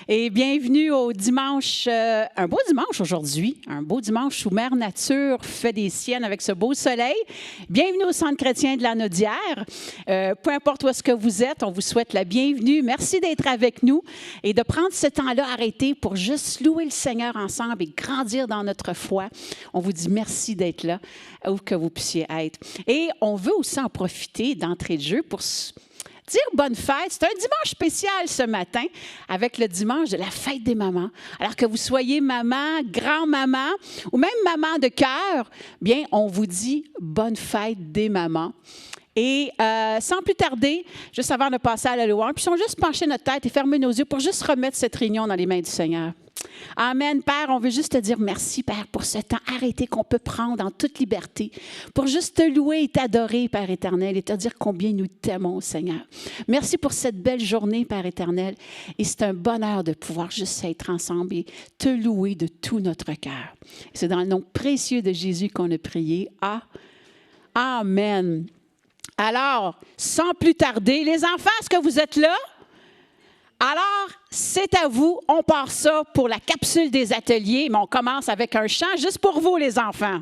Et bienvenue au dimanche, un beau dimanche aujourd'hui, un beau dimanche où Mère Nature fait des siennes avec ce beau soleil. Bienvenue au Centre chrétien de la Naudière. Peu importe où est-ce que vous êtes, on vous souhaite la bienvenue. Merci d'être avec nous et de prendre ce temps-là arrêté pour juste louer le Seigneur ensemble et grandir dans notre foi. On vous dit merci d'être là, où que vous puissiez être. Et on veut aussi en profiter d'entrée de jeu pour dire bonne fête. C'est un dimanche spécial ce matin, avec le dimanche de la fête des mamans. Alors que vous soyez maman, grand-maman ou même maman de cœur, bien, on vous dit bonne fête des mamans. Et sans plus tarder, juste avant de passer à la louange, puis on juste pencher notre tête et fermer nos yeux pour juste remettre cette réunion dans les mains du Seigneur. Amen, Père, on veut juste te dire merci, Père, pour ce temps arrêté qu'on peut prendre en toute liberté, pour juste te louer et t'adorer, Père éternel, et te dire combien nous t'aimons, Seigneur. Merci pour cette belle journée, Père éternel, et c'est un bonheur de pouvoir juste être ensemble et te louer de tout notre cœur. C'est dans le nom précieux de Jésus qu'on a prié. Amen. Alors, sans plus tarder, les enfants, est-ce que vous êtes là? Alors, c'est à vous. On part ça pour la capsule des ateliers, mais on commence avec un chant juste pour vous, les enfants.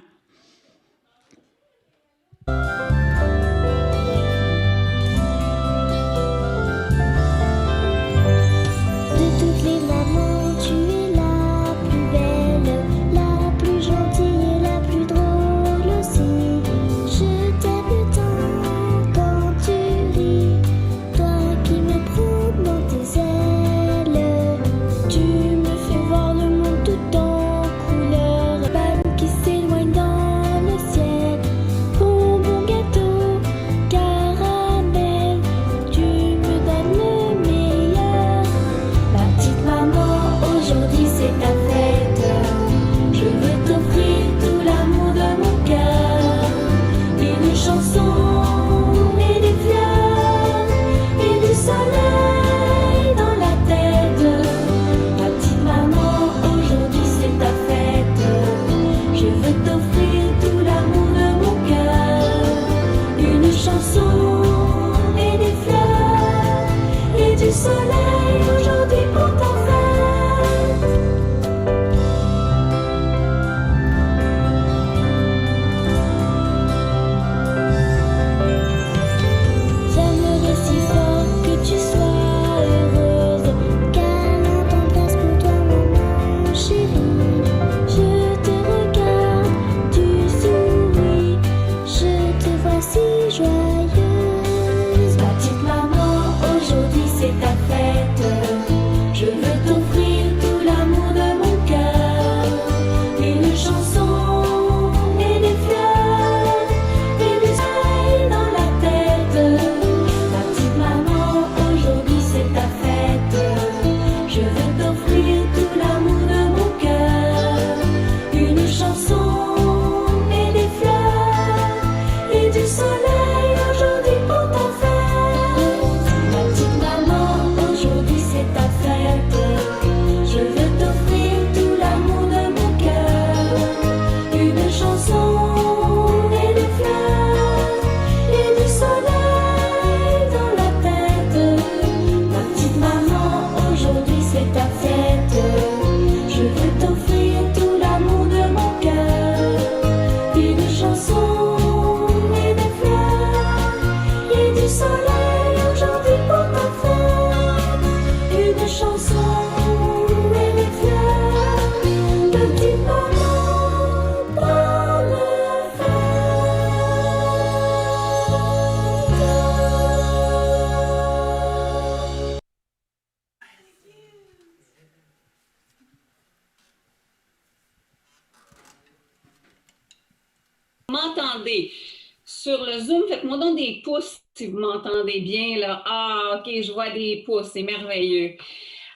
Sur le Zoom, faites-moi donc des pouces si vous m'entendez bien, là. Ah, OK, je vois des pouces, c'est merveilleux.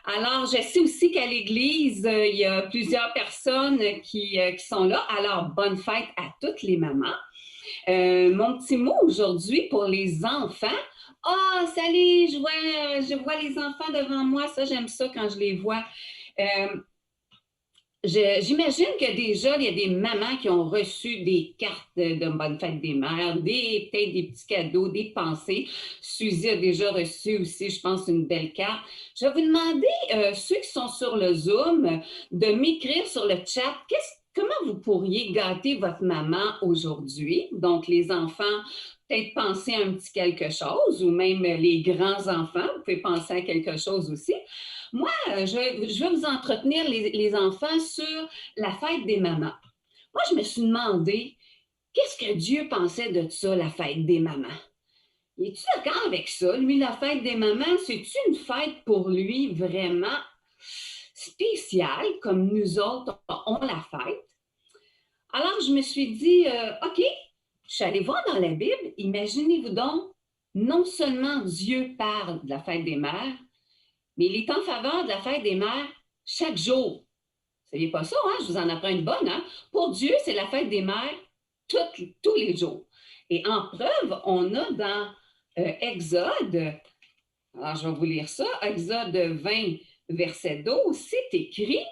Alors, je sais aussi qu'à l'Église, il y a plusieurs personnes qui sont là. Alors, bonne fête à toutes les mamans. Mon petit mot aujourd'hui pour les enfants. Ah, salut, je vois les enfants devant moi. Ça, j'aime ça quand je les vois. J'imagine que déjà, il y a des mamans qui ont reçu des cartes de bonne fête des mères, peut-être des petits cadeaux, des pensées. Suzy a déjà reçu aussi, je pense, une belle carte. Je vais vous demander, ceux qui sont sur le Zoom, de m'écrire sur le chat, comment vous pourriez gâter votre maman aujourd'hui? Donc, les enfants, peut-être penser à un petit quelque chose, ou même les grands-enfants, vous pouvez penser à quelque chose aussi. Moi, je vais vous entretenir les enfants sur la fête des mamans. Moi, je me suis demandé, qu'est-ce que Dieu pensait de ça, la fête des mamans? Es-tu d'accord avec ça? Lui, la fête des mamans, c'est-tu une fête pour lui vraiment spéciale, comme nous autres, on la fête? Alors, je me suis dit, OK, je suis allée voir dans la Bible, imaginez-vous donc, non seulement Dieu parle de la fête des mères, mais il est en faveur de la fête des mères chaque jour. Vous ne saviez pas ça, hein? Je vous en apprends une bonne. Hein? Pour Dieu, c'est la fête des mères tous les jours. Et en preuve, on a dans Exode, alors je vais vous lire ça, Exode 20, verset 12, c'est écrit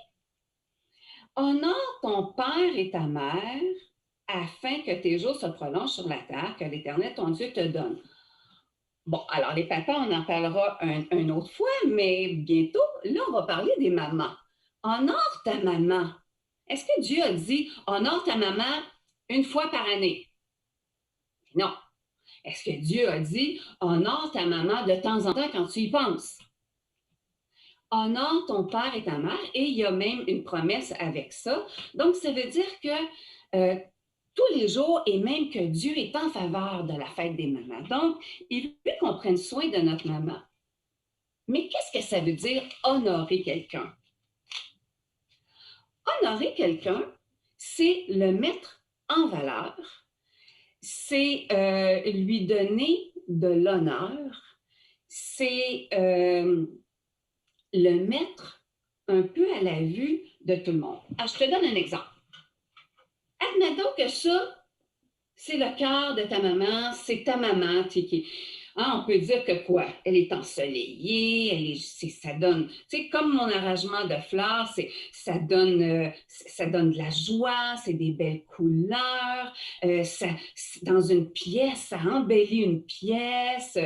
« Honore ton père et ta mère afin que tes jours se prolongent sur la terre que l'Éternel, ton Dieu, te donne. » Bon, alors les papas, on en parlera une autre fois, mais bientôt, là, on va parler des mamans. Honore ta maman. Est-ce que Dieu a dit honore ta maman une fois par année? Non. Est-ce que Dieu a dit honore ta maman de temps en temps quand tu y penses? Honore ton père et ta mère, et il y a même une promesse avec ça. Donc, ça veut dire que tous les jours, et même que Dieu est en faveur de la fête des mamans. Donc, il veut qu'on prenne soin de notre maman. Mais qu'est-ce que ça veut dire honorer quelqu'un? Honorer quelqu'un, c'est le mettre en valeur, c'est lui donner de l'honneur, c'est le mettre un peu à la vue de tout le monde. Alors, je te donne un exemple. Admettons que ça, c'est le cœur de ta maman, c'est ta maman qui... Hein, on peut dire que quoi? Elle est ensoleillée, ça donne, tu sais, comme mon arrangement de fleurs, ça donne de la joie, c'est des belles couleurs, dans une pièce, ça embellit une pièce.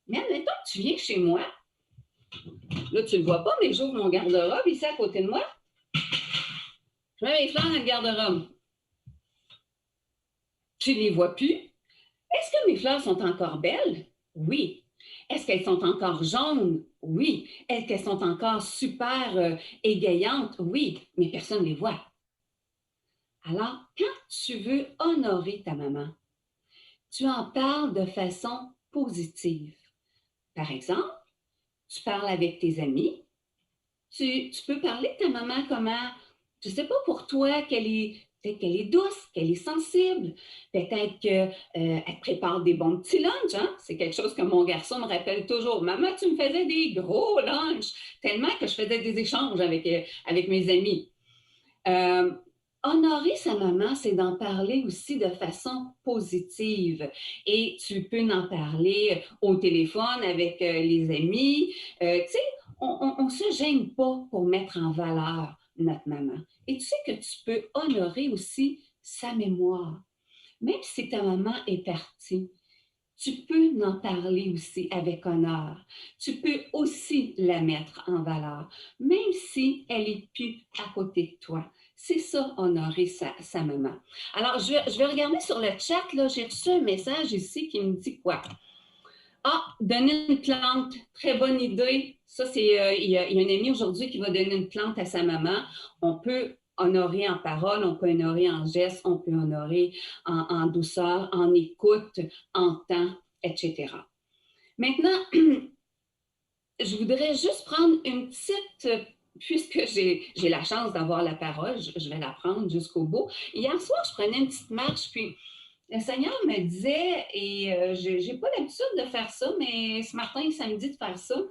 Mais admettons que tu viens chez moi, là, tu ne le vois pas, mais j'ouvre mon garde-robe ici à côté de moi, je mets mes fleurs dans le garde-robe. Tu ne les vois plus. Est-ce que mes fleurs sont encore belles? Oui. Est-ce qu'elles sont encore jaunes? Oui. Est-ce qu'elles sont encore super égayantes? Oui. Mais personne ne les voit. Alors, quand tu veux honorer ta maman, tu en parles de façon positive. Par exemple, tu parles avec tes amis. Tu peux parler de ta maman comment, je ne sais pas pour toi, peut-être qu'elle est douce, qu'elle est sensible, peut-être qu'elle te prépare des bons petits lunchs. Hein? C'est quelque chose que mon garçon me rappelle toujours. Maman, tu me faisais des gros lunchs, tellement que je faisais des échanges avec mes amis. Honorer sa maman, c'est d'en parler aussi de façon positive. Et tu peux en parler au téléphone avec les amis. Tu sais, on ne se gêne pas pour mettre en valeur notre maman. Et tu sais que tu peux honorer aussi sa mémoire. Même si ta maman est partie, tu peux en parler aussi avec honneur. Tu peux aussi la mettre en valeur, même si elle n'est plus à côté de toi. C'est ça, honorer sa maman. Alors, je vais regarder sur le chat, là, j'ai reçu un message ici qui me dit quoi? Ah, donner une plante, très bonne idée. Ça, c'est, il y a un ami aujourd'hui qui va donner une plante à sa maman. On peut honorer en parole, on peut honorer en geste, on peut honorer en douceur, en écoute, en temps, etc. Maintenant, je voudrais juste prendre une petite, puisque j'ai la chance d'avoir la parole, je vais la prendre jusqu'au bout. Hier soir, je prenais une petite marche, puis le Seigneur me disait, et je n'ai pas l'habitude de faire ça, mais ce matin, ça me dit de faire ça.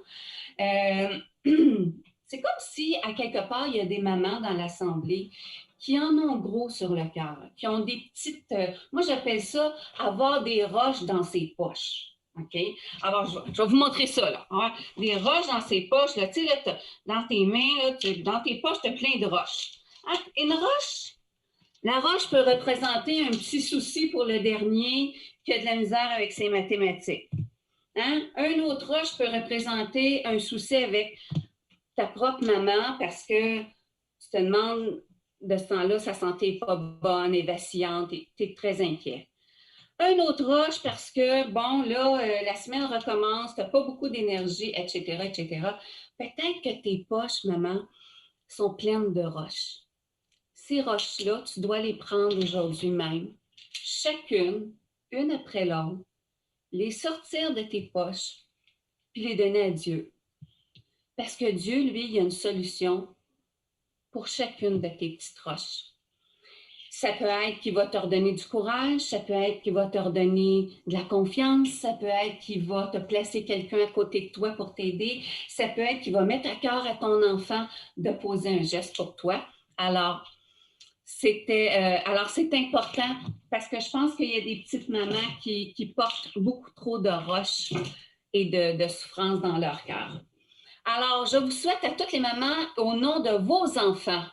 C'est comme si, à quelque part, il y a des mamans dans l'Assemblée qui en ont gros sur le cœur, qui ont des petites... moi, j'appelle ça avoir des roches dans ses poches. OK? Alors, je vais vous montrer ça, là. Hein? Des roches dans ses poches, là, tu sais, là, dans tes mains, là, dans tes poches, tu as plein de roches. Une roche? La roche peut représenter un petit souci pour le dernier qui a de la misère avec ses mathématiques. Un autre roche peut représenter un souci avec ta propre maman parce que tu te demandes de ce temps-là, sa santé n'est pas bonne, est vacillante, tu es très inquiet. Un autre roche parce que, bon, là, la semaine recommence, tu n'as pas beaucoup d'énergie, etc., etc. Peut-être que tes poches, maman, sont pleines de roches. Ces roches-là, tu dois les prendre aujourd'hui même, chacune, une après l'autre, les sortir de tes poches, puis les donner à Dieu. Parce que Dieu, lui, il a une solution pour chacune de tes petites roches. Ça peut être qu'il va te redonner du courage, ça peut être qu'il va te redonner de la confiance, ça peut être qu'il va te placer quelqu'un à côté de toi pour t'aider, ça peut être qu'il va mettre à cœur à ton enfant de poser un geste pour toi. Alors, c'est important parce que je pense qu'il y a des petites mamans qui portent beaucoup trop de roches et de souffrances dans leur cœur. Alors, je vous souhaite à toutes les mamans, au nom de vos enfants,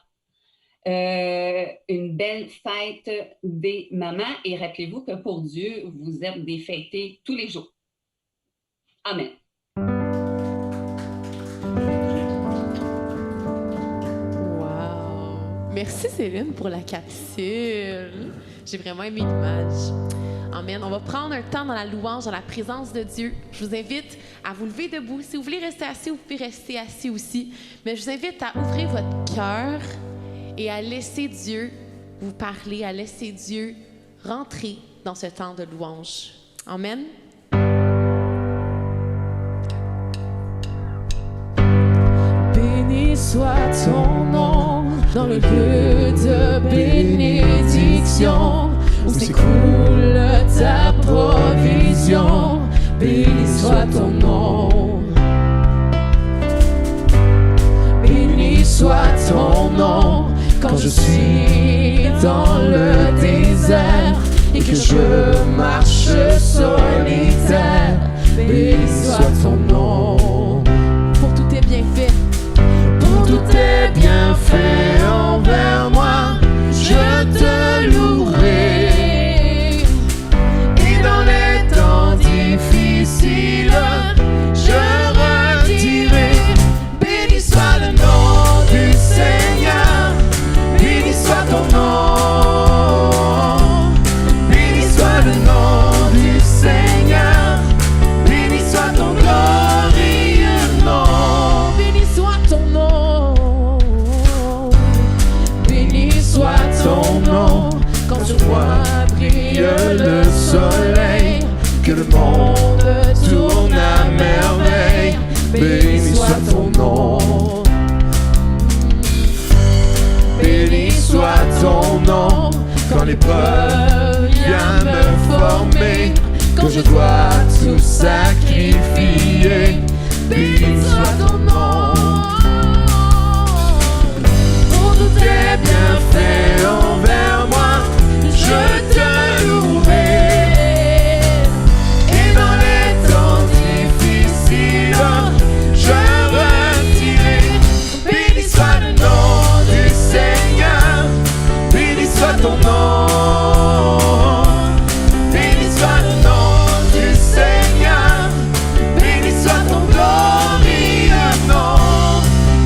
une belle fête des mamans. Et rappelez-vous que pour Dieu, vous êtes des fêtés tous les jours. Amen. Wow! Merci Céline pour la capsule. J'ai vraiment aimé l'image. Amen. On va prendre un temps dans la louange, dans la présence de Dieu. Je vous invite à vous lever debout. Si vous voulez rester assis, vous pouvez rester assis aussi. Mais je vous invite à ouvrir votre cœur et à laisser Dieu vous parler, à laisser Dieu rentrer dans ce temps de louange. Amen. Béni soit ton nom dans le lieu de bénédiction où s'écoule ta provision. Béni soit ton nom. Béni soit ton nom quand je suis dans le désert et que je marche solitaire. Béni soit ton nom. Pour tous tes bienfaits. Pour tous tes bienfaits envers moi, je te louerai. Et dans les temps difficiles, je redirai. Béni soit le nom du Seigneur, béni soit ton nom. Béni soit le nom du Seigneur, béni soit ton glorieux nom. Béni soit ton nom. Béni soit ton nom quand je vois briller le soleil, que le monde tourne à merveille. Béni soit ton nom. Béni soit ton nom quand l'épreuve vient me former, quand je dois tout sacrifier. Béni soit ton nom. Pour tous tes bienfaits envers moi, je te louerai. Et dans les temps difficiles, je redirai. Béni soit le nom du Seigneur, béni soit ton nom. Béni soit le nom du Seigneur, béni soit ton glorieux nom.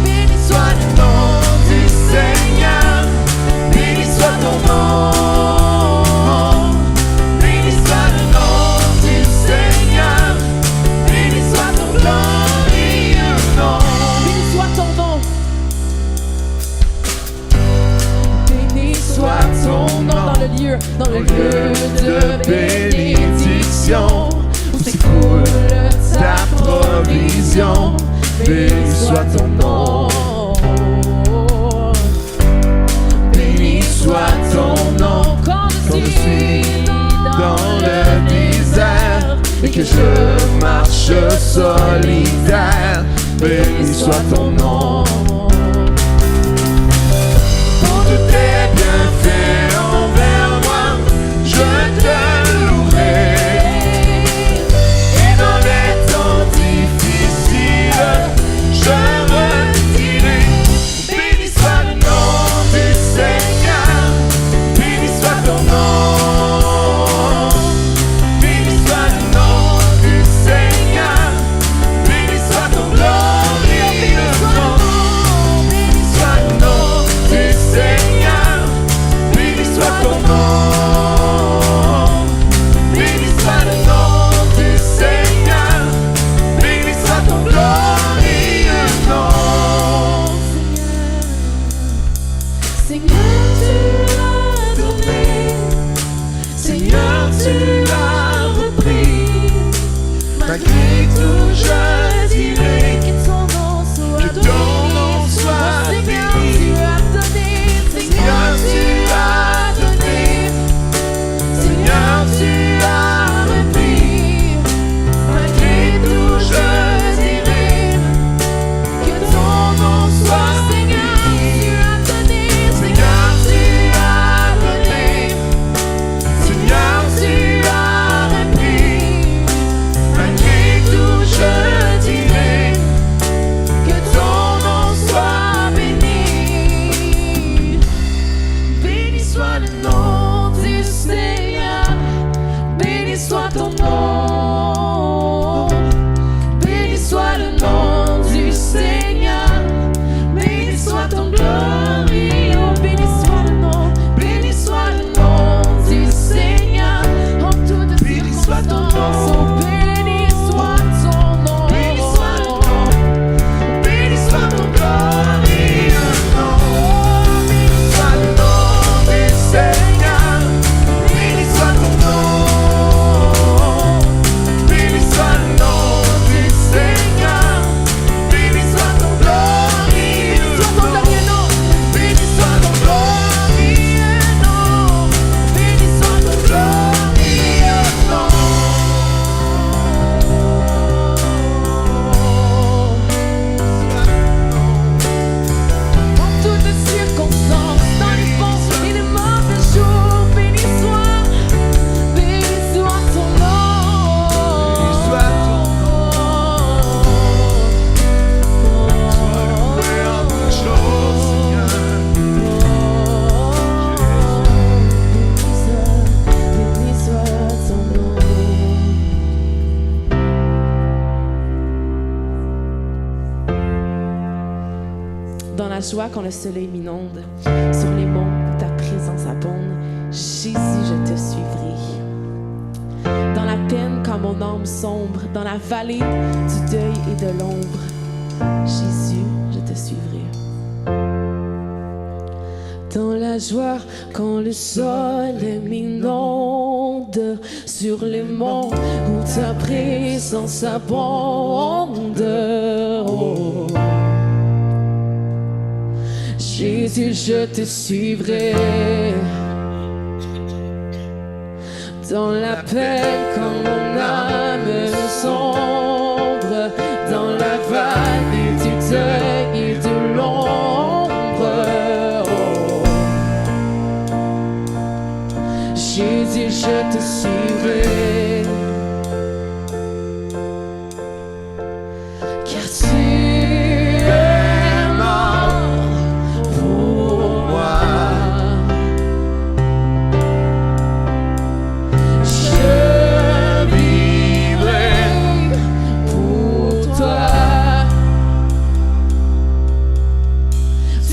Béni soit le nom du Seigneur, béni soit ton nom. Béni soit le nom du Seigneur, béni soit ton glorieux nom. Béni soit ton nom. Béni soit ton nom Dans le lieu de bénédiction où s'écoule ta provision. Béni soit ton nom. Béni soit ton nom quand je suis dans le désert et que je marche solitaire. Béni soit ton nom. Pour tous tes bienfaits envers moi, je te louerai. Et dans les temps difficiles, je redirai. Béni soit le nom du Seigneur, tu as donné. Seigneur, tu as repris. Malgré tout, je dirai Que ton nom soit que ton nom soit Seigneur, béni. tu as donné. Seigneur, tu as donné. Seigneur, tu as repris. Malgré tout, je dirai que ton nom soit Seigneur, béni. tu as donné. Seigneur, tu as donné. Seigneur, tu as repris. Malgré tout, je dirai que ton nom soit béni. Béni soit le nom du Seigneur. Béni soit ton nom. Béni soit le nom du Seigneur. Béni soit ton glorie. Oh, béni soit le nom. Béni soit le nom du Seigneur. En toute Béni soit ton nom. circonstance, béni soit ton nom. Béni soit le nom. Béni soit ton glorieux nom. Béni soit le nom du Seigneur. Béni soit ton nom. Béni soit le nom du Seigneur. Béni soit ton glorieux nom. Béni soit ton glorieux nom. Béni soit ton glorieux nom. En toutes circonstances, dans les bons et les mauvais jours, béni soit ton nom. Béni soit ton loué en toutes choses, Seigneur. Béni soit ton nom. Dans la joie quand le soleil m'inonde, sur les monts où ta présence abonde, Jésus, je te suivrai. Dans la peine quand mon âme sombre, dans la vallée du deuil et de l'ombre, Jésus, je te suivrai. Dans la joie quand le soleil m'inonde, sur les monts où ta présence abonde. Oh. Jésus, je te suivrai. Dans la peine quand mon âme sombre, dans la vallée du deuil et de l'ombre. Oh. Jésus, je te suivrai. Car tu es mort pour moi. Je vivrai pour toi.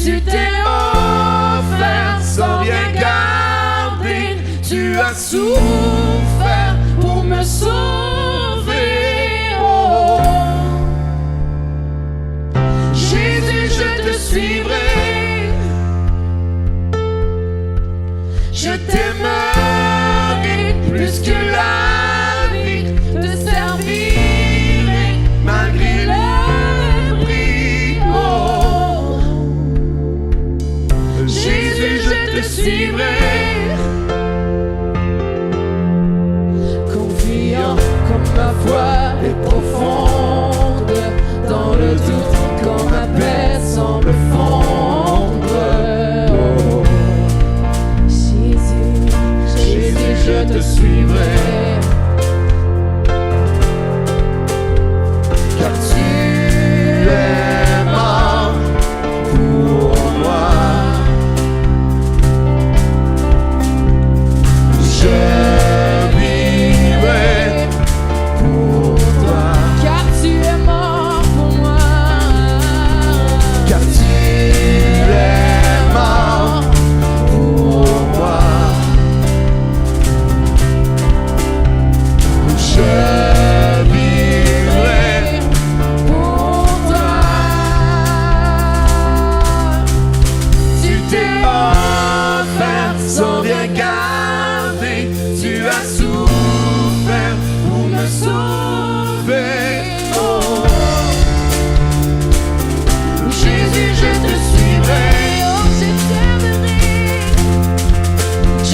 Tu t'es offert sans rien garder. Tu as souffert pour me sauver. Oh. Jésus, je te suivrai. Je t'aimerai plus que la vie. Te servirai malgré le prix. Oh. Jésus, je te suivrai. Confiant comme ma foi est profonde, dans le doute quand ma paix semble fondre. Oh. Jésus, je te suivrai. Car tu es mort pour moi.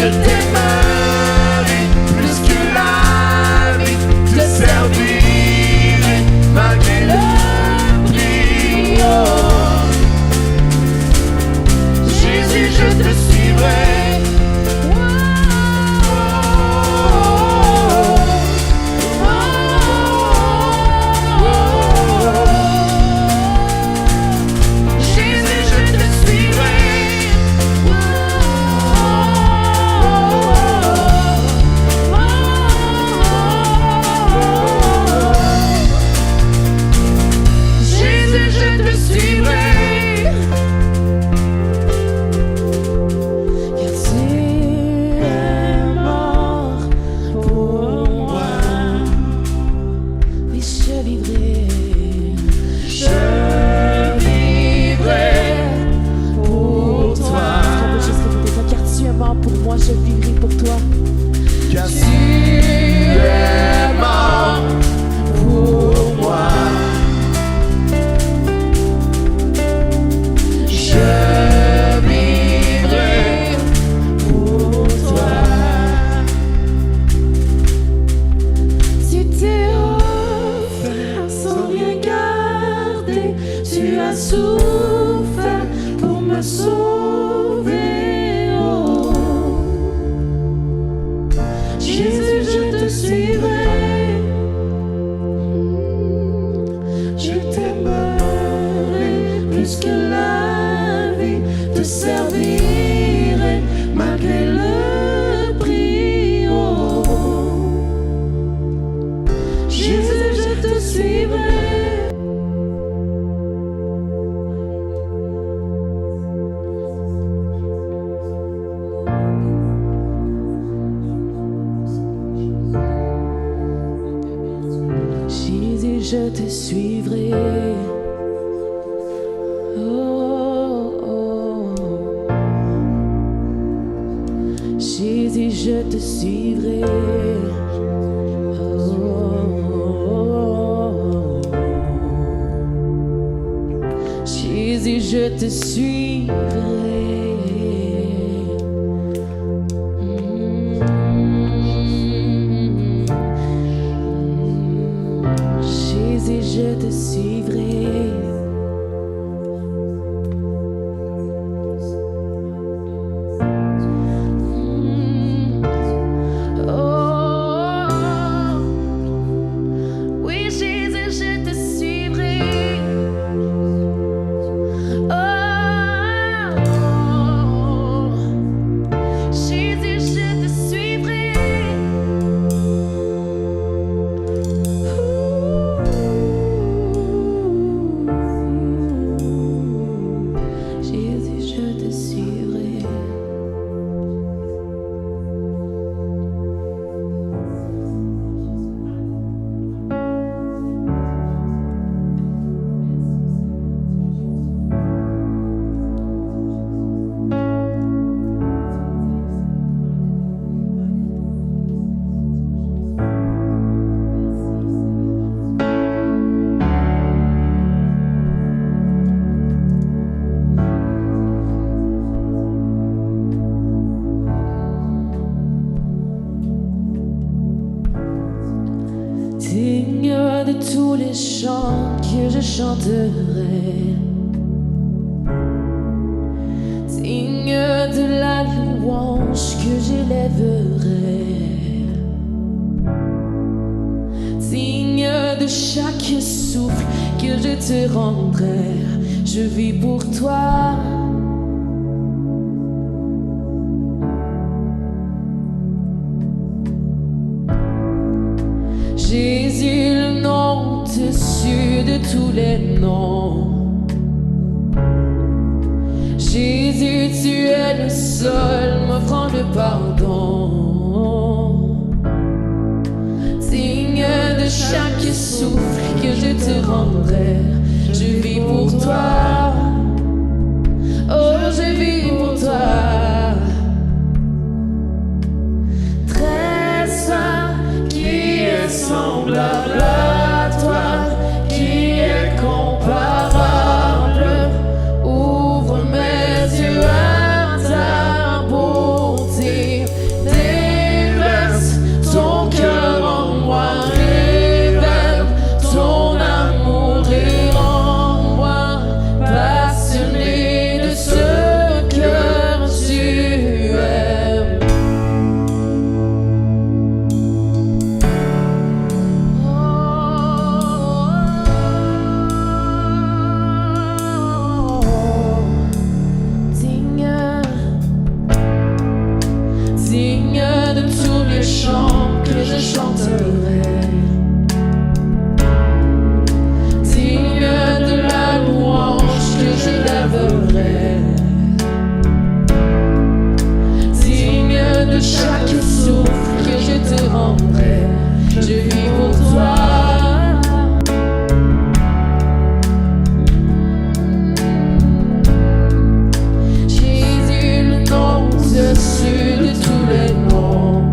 Je t'aimerai plus que la vie, te servirai malgré le prix. Oh. Jésus, je te suivrai. Je vivrai pour toi. Car tu es mort pour moi. Je vivrai pour toi. Tu t'es offert sans rien garder. Tu as souffert pour me sauver. Jésus, je te suivrai. Je t'aimerai plus que la vie, te servirai malgré le prix. Oh. Jésus, je te suivrai. Je te suivrai. Oh, oh. Jésus, je te suivrai. Oh, oh. Jésus, je te suivrai. Je te suivrai. Oh, oui, Jésus, je te suivrai. Oh, Jésus, je te suivrai. Digne de tous les chants que je chanterai, digne de la louange que j'élèverai, digne de chaque souffle que je te rendrai. Je vis pour toi. Jésus, le nom au-dessus de tous les noms. Jésus, tu es le seul m'offrant le pardon. Digne de chaque souffle que je te rendrai. Je vis pour toi. Oh, je vis pour toi. Très saint, qui est semblable à toi, qui est comparable. Ouvre mes yeux à ta bonté, le chant que je chanterai. Digne de la louange que je lèverai. Digne de chaque souffle que je te rendrai. Je vis pour toi. Jésus, le nom au-dessus de tous les noms.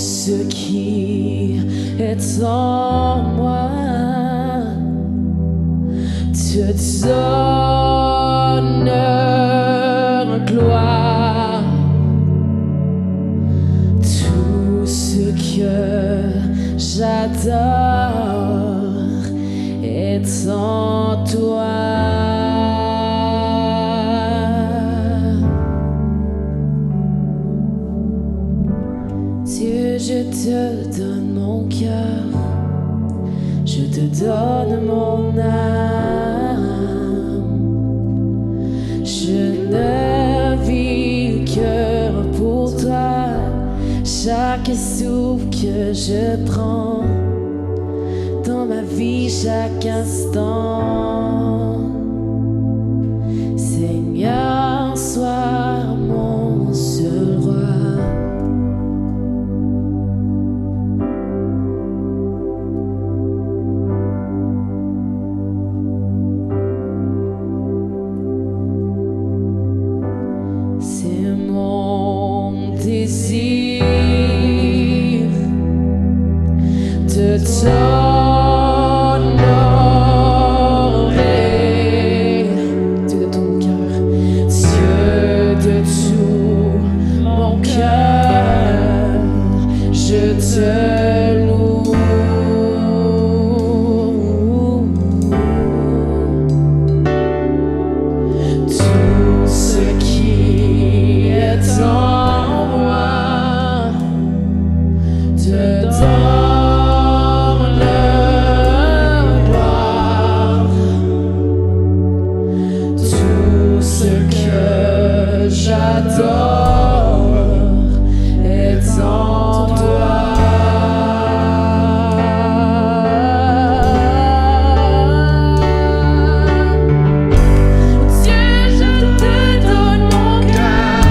ce qui est en moi te donne gloire. Tout ce que j'adore est en toi. Dieu, je te donne mon cœur, je te donne mon âme. Je ne vis que pour toi. Chaque souffle que je prends dans ma vie, chaque instant, Seigneur, sois mon seul roi. C'est mon désir de t'honorer, Dieu de tout mon cœur, Dieu de tout mon cœur, je te loue. Tout ce qui est en moi te donne gloire. Tout ce que j'adore est en toi. Dieu, je te donne mon cœur,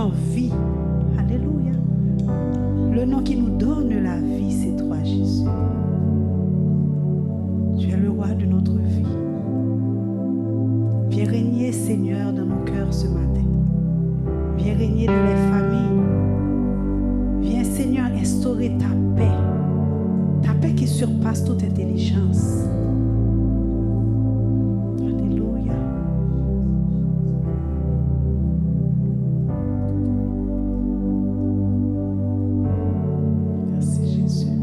en vie. Alléluia. Le nom qui nous donne la vie, c'est toi, Jésus. Tu es le roi de notre vie. Viens régner, Seigneur, dans nos cœurs ce matin. Viens régner dans les familles. Viens, Seigneur, instaurer ta paix qui surpasse toute intelligence. Alléluia. Merci, Jésus.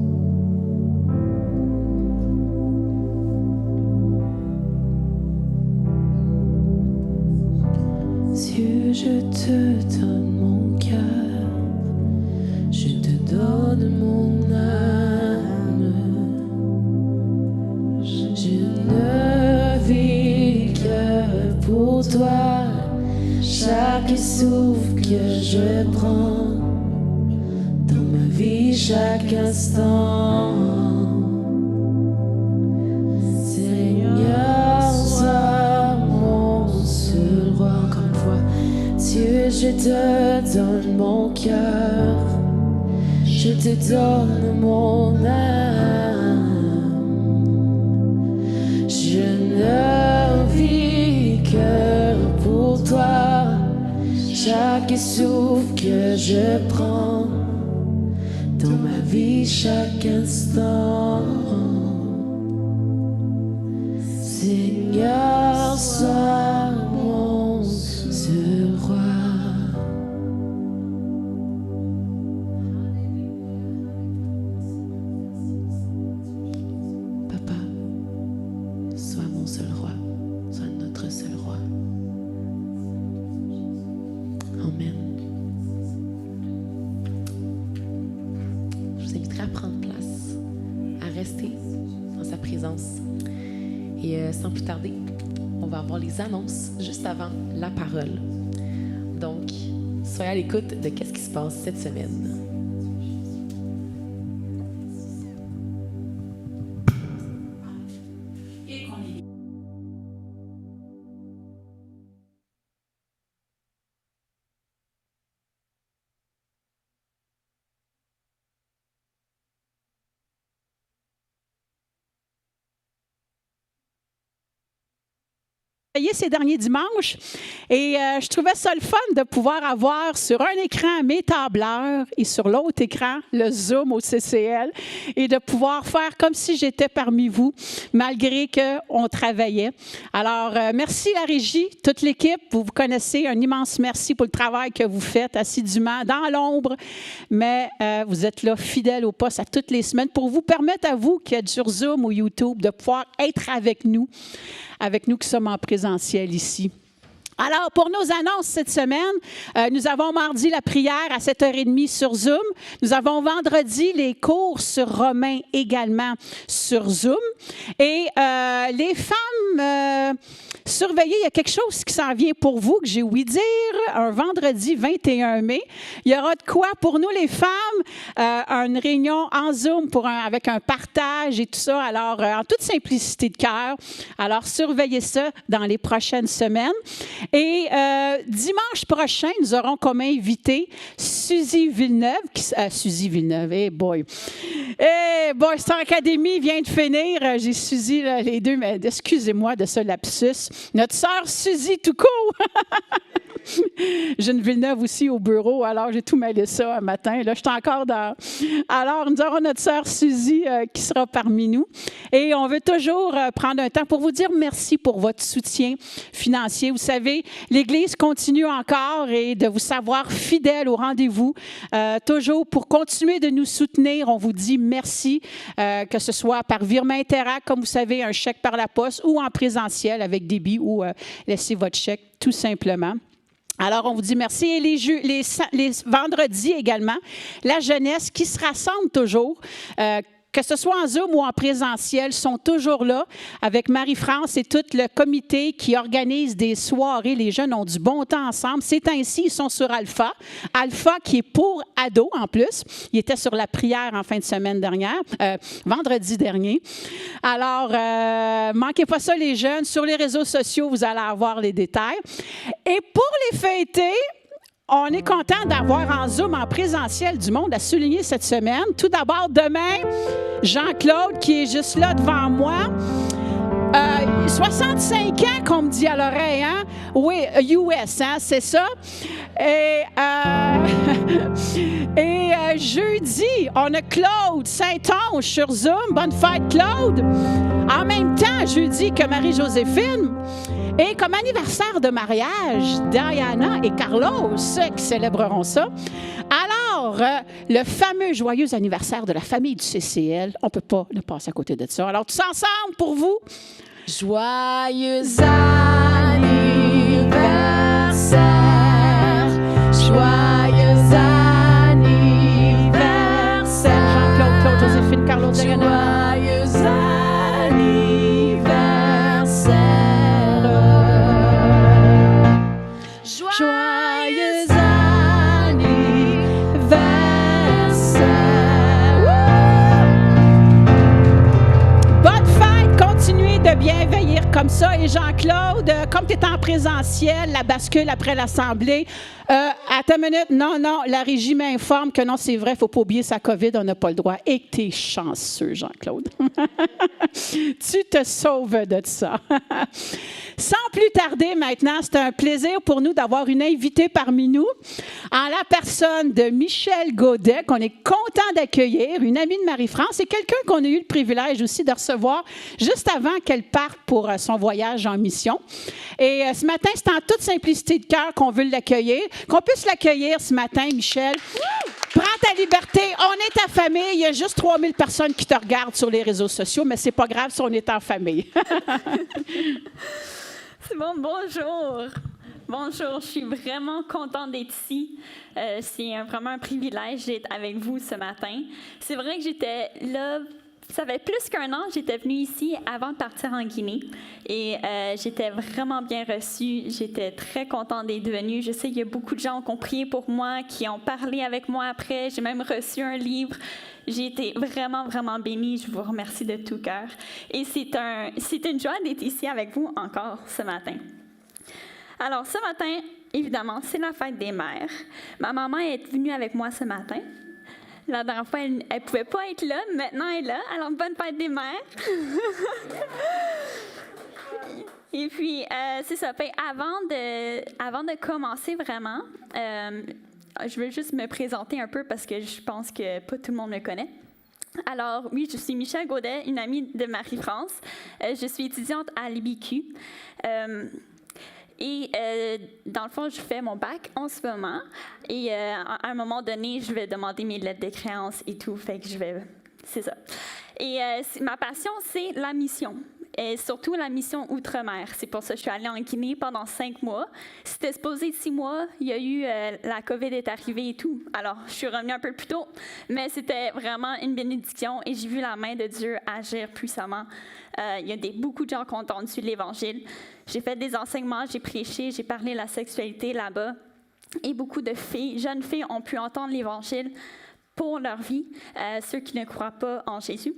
Dieu, je te donne mon cœur, je te donne mon âme. Je ne vis que pour toi, chaque souffle que je prends, dans ma vie, chaque instant. Seigneur, sois mon seul roi. Encore une fois, Dieu, je te donne mon cœur, je te donne mon âme. Je ne vis que pour toi, chaque souffle que je prends, dans ma vie, chaque instant. Seigneur, sois mon seul roi. Papa, sois mon seul roi, sois notre seul roi. Amen. Je vous inviterai à prendre place, à rester dans sa présence. Et sans plus tarder, on va avoir les annonces juste avant la parole. Donc, soyez à l'écoute de qu'est-ce qui se passe cette semaine. Ces derniers dimanches et je trouvais ça le fun de pouvoir avoir sur un écran mes tableurs et sur l'autre écran le Zoom au CCL et de pouvoir faire comme si j'étais parmi vous malgré qu'on travaillait. Alors, merci la régie, toute l'équipe, vous vous connaissez, un immense merci pour le travail que vous faites assidûment dans l'ombre, mais vous êtes là fidèles au poste à toutes les semaines pour vous permettre à vous qui êtes sur Zoom ou YouTube de pouvoir être avec nous qui sommes en présentiel ici. Alors, pour nos annonces cette semaine, nous avons mardi la prière à 7h30 sur Zoom. Nous avons vendredi les cours sur Romains également sur Zoom. Et les femmes, surveillez, il y a quelque chose qui s'en vient pour vous, que j'ai ouï dire, un vendredi 21 mai. Il y aura de quoi pour nous les femmes, une réunion en Zoom avec un partage et tout ça, alors en toute simplicité de cœur. Alors, surveillez ça dans les prochaines semaines. Et dimanche prochain, nous aurons comme invité Suzy Villeneuve. Suzy Villeneuve, Star Academy vient de finir. J'ai Suzy, là, les deux, mais excusez-moi de ce lapsus. Notre sœur Suzy tout court. J'ai une Villeneuve aussi au bureau, alors j'ai tout mêlé ça un matin. Là, je suis encore dans... Alors, nous aurons notre sœur Suzy qui sera parmi nous. Et on veut toujours prendre un temps pour vous dire merci pour votre soutien financier. Vous savez, l'Église continue encore et de vous savoir fidèle au rendez-vous. Toujours pour continuer de nous soutenir, on vous dit merci, que ce soit par virement Interact, comme vous savez, un chèque par la poste ou en présentiel avec débit ou laissez votre chèque tout simplement. Alors, on vous dit merci. Et les vendredis également, la jeunesse qui se rassemble toujours, que ce soit en Zoom ou en présentiel, sont toujours là avec Marie-France et tout le comité qui organise des soirées. Les jeunes ont du bon temps ensemble. C'est ainsi, ils sont sur Alpha. Alpha qui est pour ados en plus. Il était sur la prière en fin de semaine dernière, vendredi dernier. Alors, manquez pas ça les jeunes. Sur les réseaux sociaux, vous allez avoir les détails. Et pour les fêter, On est content d'avoir en Zoom, en présentiel, du monde à souligner cette semaine. Tout d'abord, demain, Jean-Claude, qui est juste là devant moi. 65 ans qu'on me dit à l'oreille, hein? Oui, US, hein, c'est ça. Et jeudi, on a Claude Saint-Onge sur Zoom. Bonne fête, Claude. En même temps, jeudi, que Marie-Joséphine. Et comme anniversaire de mariage, Diana et Carlos qui célébreront ça. Alors, le fameux joyeux anniversaire de la famille du CCL, on ne peut pas le passer à côté de ça. Alors, tous ensemble, pour vous, joyeux anniversaire, joyeux anniversaire, Jean-Claude, Claude, Joséphine, Carlos, Diana. Joyeux anniversaire. Joyeux anniversaire. Bonne fête, continuez de bien veiller comme ça. Et Jean-Claude, comme tu es en présentiel, la bascule après l'Assemblée, attends une minute, non, la régie m'informe que non, c'est vrai, il ne faut pas oublier sa COVID, on n'a pas le droit. Et que tu es chanceux, Jean-Claude. Tu te sauves de ça. Sans plus tarder maintenant, c'est un plaisir pour nous d'avoir une invitée parmi nous, en la personne de Michel Godet, qu'on est content d'accueillir, une amie de Marie-France, et quelqu'un qu'on a eu le privilège aussi de recevoir juste avant qu'elle parte pour son voyage en mission. Et ce matin, c'est en toute simplicité de cœur qu'on veut l'accueillir, qu'on puisse l'accueillir ce matin, Michel. Prends ta liberté, on est ta famille, il y a juste 3000 personnes qui te regardent sur les réseaux sociaux, mais c'est pas grave si on est en famille. C'est bon, bonjour. Bonjour, je suis vraiment contente d'être ici. C'est vraiment un privilège d'être avec vous ce matin. C'est vrai que j'étais là, ça fait plus qu'1 an, j'étais venue ici avant de partir en Guinée. Et j'étais vraiment bien reçue. J'étais très contente d'être venue. Je sais qu'il y a beaucoup de gens qui ont prié pour moi, qui ont parlé avec moi après. J'ai même reçu un livre. J'ai été vraiment, vraiment bénie. Je vous remercie de tout cœur. Et c'est une joie d'être ici avec vous encore ce matin. Alors, ce matin, évidemment, c'est la fête des mères. Ma maman est venue avec moi ce matin. La dernière fois, elle ne pouvait pas être là. Maintenant, elle est là. Alors, bonne fête des mères. Et puis, c'est ça. Avant de commencer vraiment, je veux juste me présenter un peu parce que je pense que pas tout le monde me connaît. Alors, oui, je suis Michel Godet, une amie de Marie-France. Je suis étudiante à l'IBQ. Dans le fond, je fais mon bac en ce moment. Et à un moment donné, je vais demander mes lettres de créance et tout. Fait que c'est ça. Et ma passion, c'est la mission. Et surtout la mission Outre-mer. C'est pour ça que je suis allée en Guinée pendant 5 mois. C'était supposé 6 mois. Il y a eu la COVID est arrivée et tout. Alors, je suis revenue un peu plus tôt. Mais c'était vraiment une bénédiction et j'ai vu la main de Dieu agir puissamment. Il y a beaucoup de gens qui ont entendu l'Évangile. J'ai fait des enseignements, j'ai prêché, j'ai parlé de la sexualité là-bas. Et beaucoup de filles, jeunes filles, ont pu entendre l'Évangile pour leur vie, ceux qui ne croient pas en Jésus.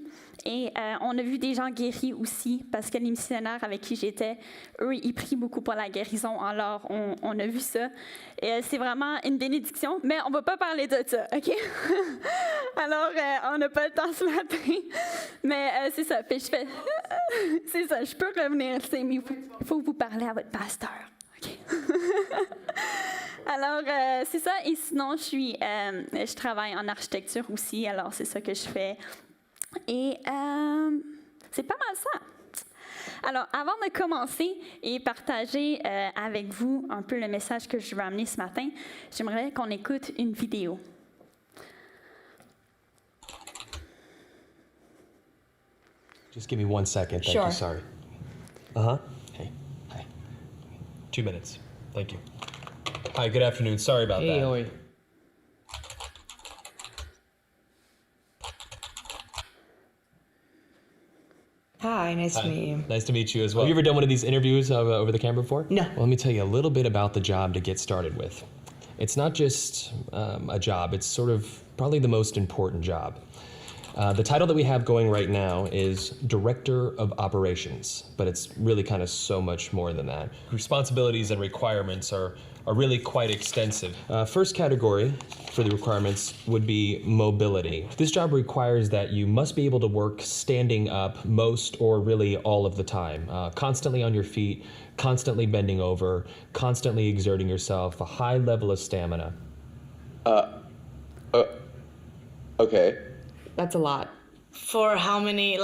Et on a vu des gens guéris aussi, parce que les missionnaires avec qui j'étais, eux, ils prient beaucoup pour la guérison. Alors, on a vu ça. Et c'est vraiment une bénédiction, mais on ne va pas parler de ça, OK? Alors, on n'a pas le temps ce matin. Mais c'est ça. Puis c'est ça, je peux revenir, mais il faut vous parler à votre pasteur. OK? Alors, c'est ça. Et sinon, je travaille en architecture aussi. Alors, c'est ça que je fais. Et c'est pas mal ça. Alors, avant de commencer et partager avec vous un peu le message que je veux amener ce matin, j'aimerais qu'on écoute une vidéo. Just give me 1 second. Thank you. Sorry. Hey. Hi. 2 minutes. Thank you. Hi, good afternoon. Sorry about that. Hey, how are you? Hi, nice to meet you. Nice to meet you as well. Have you ever done one of these interviews over the camera before? No. Well, let me tell you a little bit about the job to get started with. It's not just a job, it's sort of probably the most important job. The title that we have going right now is Director of Operations, but it's really kind of so much more than that. Responsibilities and requirements are really quite extensive. First category for the requirements would be mobility. This job requires that you must be able to work standing up most or really all of the time, constantly on your feet, constantly bending over, constantly exerting yourself, a high level of stamina. Okay. That's a lot. For how many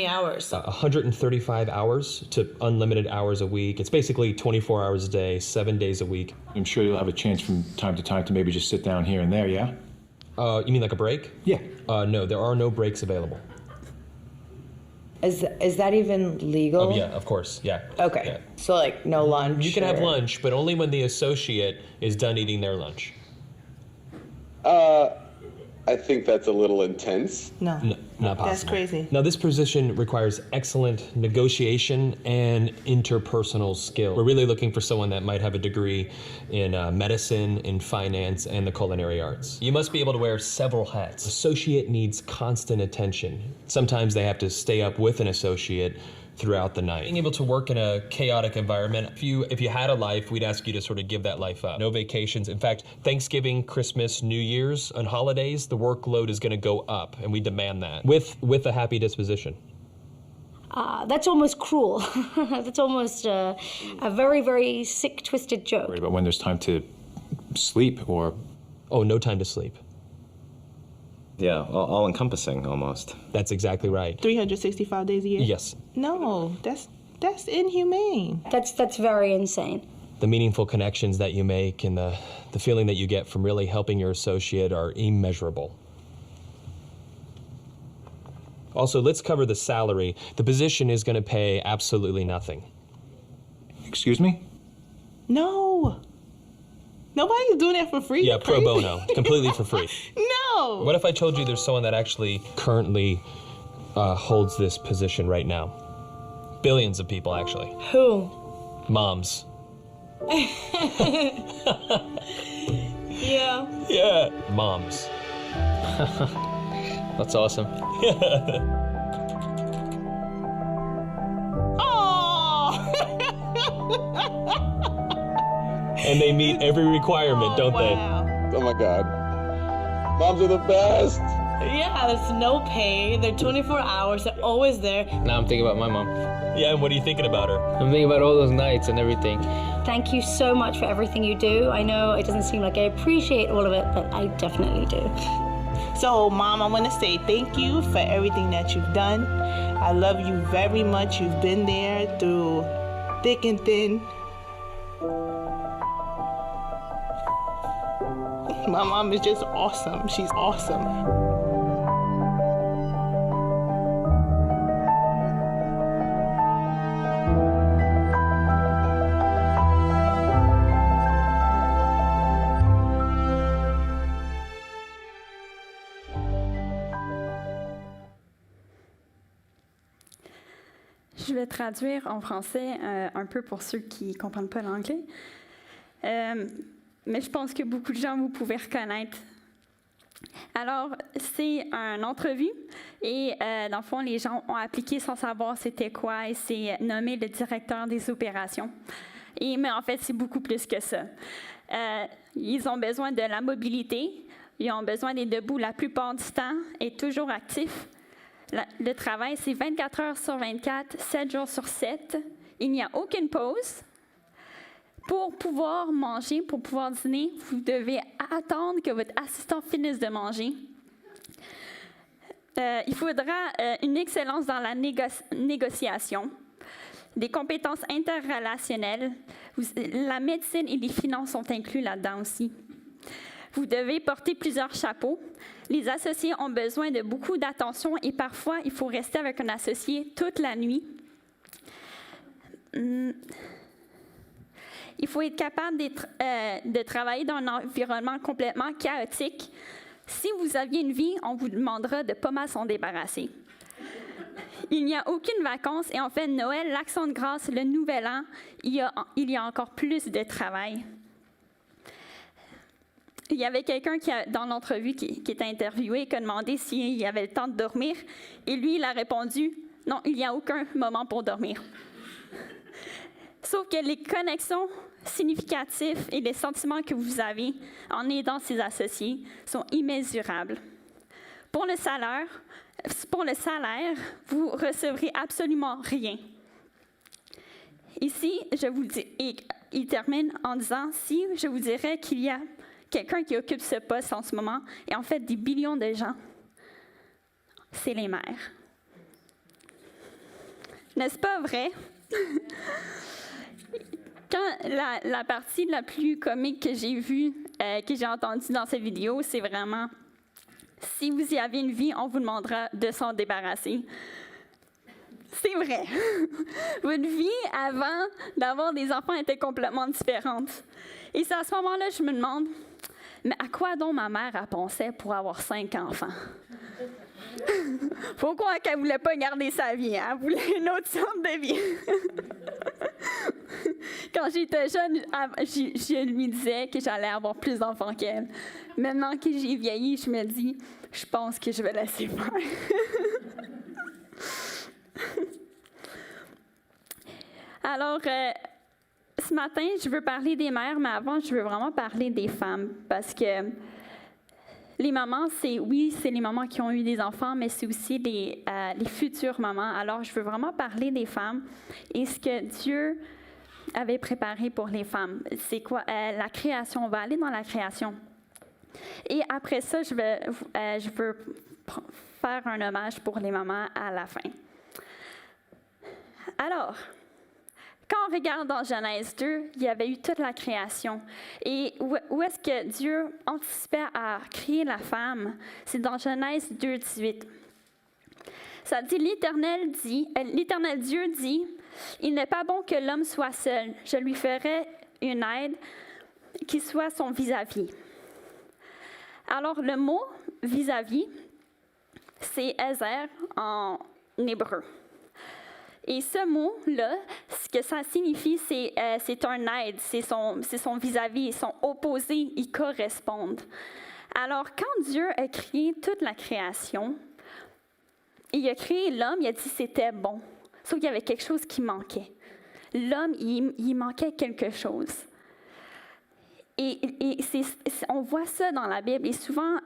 hours? 135 hours to unlimited hours a week. It's basically 24 hours a day, 7 days a week. I'm sure you'll have a chance from time to time to maybe just sit down here and there, yeah? You mean like a break? Yeah. No, there are no breaks available. Is that even legal? Oh, yeah, of course, yeah. Okay. Yeah. So like no lunch. You can have lunch, but only when the associate is done eating their lunch. I think that's a little intense. No. Not possible. That's crazy. Now, this position requires excellent negotiation and interpersonal skill. We're really looking for someone that might have a degree in medicine, in finance, and the culinary arts. You must be able to wear several hats. Associate needs constant attention. Sometimes they have to stay up with an associate throughout the night. Being able to work in a chaotic environment, if you had a life, we'd ask you to sort of give that life up. No vacations. In fact, Thanksgiving, Christmas, New Year's, and holidays, the workload is going to go up, and we demand that with a happy disposition. That's almost cruel. That's almost a very, very sick, twisted joke. But when there's time to sleep or... Oh, no time to sleep. Yeah, all-encompassing almost. That's exactly right. 365 days a year? Yes. No, that's inhumane. That's very insane. The meaningful connections that you make and the feeling that you get from really helping your associate are immeasurable. Also, let's cover the salary. The position is going to pay absolutely nothing. Excuse me? No. Nobody's doing that for free. Yeah, pro bono, completely for free. No. What if I told you there's someone that actually currently holds this position right now? Billions of people, actually. Who? Moms. Yeah. Yeah. Moms. That's awesome. And they meet every requirement, don't they? Oh my God. Moms are the best. Yeah, there's no pay. They're 24 hours. They're always there. Now I'm thinking about my mom. Yeah, and what are you thinking about her? I'm thinking about all those nights and everything. Thank you so much for everything you do. I know it doesn't seem like I appreciate all of it, but I definitely do. So, Mom, I want to say thank you for everything that you've done. I love you very much. You've been there through thick and thin. My mom is just awesome. She's awesome. Je vais traduire en français un peu pour ceux qui ne comprennent pas l'anglais. Mais je pense que beaucoup de gens, vous pouvez reconnaître. Alors, c'est une entrevue et dans le fond, les gens ont appliqué sans savoir c'était quoi et c'est nommé le directeur des opérations. Mais en fait, c'est beaucoup plus que ça. Ils ont besoin de la mobilité, ils ont besoin d'être debout la plupart du temps et toujours actifs. Le travail, c'est 24 heures sur 24, 7 jours sur 7. Il n'y a aucune pause. Pour pouvoir manger, pour pouvoir dîner, vous devez attendre que votre assistant finisse de manger. Il faudra une excellence dans la négociation, des compétences interrelationnelles. La médecine et les finances sont inclus là-dedans aussi. Vous devez porter plusieurs chapeaux. Les associés ont besoin de beaucoup d'attention et parfois, il faut rester avec un associé toute la nuit. Il faut être capable de travailler dans un environnement complètement chaotique. Si vous aviez une vie, on vous demandera de pas mal s'en débarrasser. Il n'y a aucune vacances et en fait, Noël, l'Action de grâce, le Nouvel An, il y a encore plus de travail. il y avait quelqu'un dans l'entrevue qui était interviewé qui a demandé s'il avait le temps de dormir. Et lui, il a répondu, non, il n'y a aucun moment pour dormir. Sauf que les connexions significatives et les sentiments que vous avez en aidant ces associés sont immésurables. Pour le salaire, vous recevrez absolument rien. Ici, je vous le dis, et il termine en disant, si je vous dirais qu'il y a quelqu'un qui occupe ce poste en ce moment, et en fait des billions de gens, c'est les mères. N'est-ce pas vrai? Quand la partie la plus comique que j'ai vue, que j'ai entendue dans cette vidéo, c'est vraiment « Si vous y avez une vie, on vous demandera de s'en débarrasser ». C'est vrai. Votre vie avant d'avoir des enfants était complètement différente. Et c'est à ce moment-là que je me demande, mais à quoi donc ma mère a pensé pour avoir 5 enfants? Faut croire qu'elle ne voulait pas garder sa vie, hein? Elle voulait une autre sorte de vie. Quand j'étais jeune, je lui disais que j'allais avoir plus d'enfants qu'elle. Maintenant que j'ai vieilli, je me dis, je pense que je vais laisser faire. Alors, ce matin, je veux parler des mères, mais avant, je veux vraiment parler des femmes, parce que les mamans, c'est les mamans qui ont eu des enfants, mais c'est aussi les futures mamans. Alors, je veux vraiment parler des femmes et ce que Dieu avait préparé pour les femmes. C'est quoi? La création. On va aller dans la création. Et après ça, je veux faire un hommage pour les mamans à la fin. Alors, quand on regarde dans Genèse 2, il y avait eu toute la création. Et où est-ce que Dieu anticipait à créer la femme? C'est dans Genèse 2, 18. Ça dit, l'Éternel Dieu dit, « Il n'est pas bon que l'homme soit seul. Je lui ferai une aide qui soit son vis-à-vis. » Alors, le mot « vis-à-vis », c'est « ezer » en hébreu. Et ce mot-là, ce que ça signifie, c'est un aide, c'est son vis-à-vis, ils sont opposés, ils correspondent. Alors, quand Dieu a créé toute la création, il a créé l'homme, il a dit que c'était bon. Sauf qu'il y avait quelque chose qui manquait. L'homme, il manquait quelque chose. Et on voit ça dans la Bible. Et souvent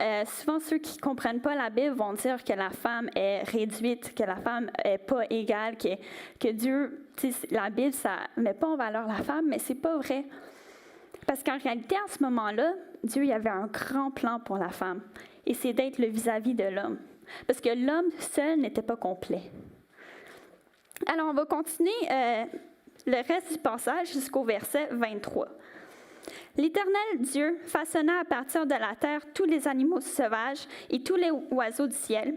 ceux qui ne comprennent pas la Bible vont dire que la femme est réduite, que la femme n'est pas égale, que Dieu, la Bible, ça ne met pas en valeur la femme, mais ce n'est pas vrai. Parce qu'en réalité, à ce moment-là, Dieu il avait un grand plan pour la femme. Et c'est d'être le vis-à-vis de l'homme. Parce que l'homme seul n'était pas complet. Alors, on va continuer le reste du passage jusqu'au verset 23. L'Éternel Dieu façonna à partir de la terre tous les animaux sauvages et tous les oiseaux du ciel.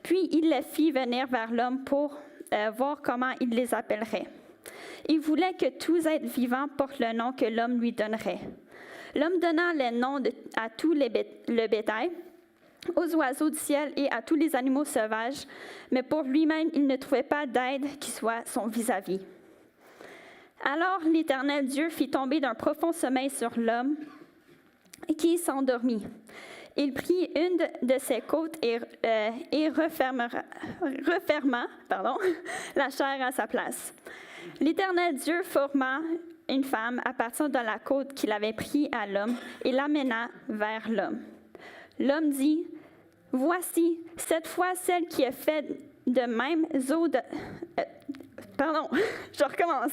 Puis il les fit venir vers l'homme pour voir comment il les appellerait. Il voulait que tous êtres vivants portent le nom que l'homme lui donnerait. L'homme donna les noms à tout le bétail, aux oiseaux du ciel et à tous les animaux sauvages, mais pour lui-même, il ne trouvait pas d'aide qui soit son vis-à-vis. Alors l'Éternel Dieu fit tomber d'un profond sommeil sur l'homme qui s'endormit. Il prit une de ses côtes et referma la chair à sa place. L'Éternel Dieu forma une femme à partir de la côte qu'il avait prise à l'homme et l'amena vers l'homme. L'homme dit, « Voici, cette fois celle qui est faite de même os de... » Pardon, je recommence.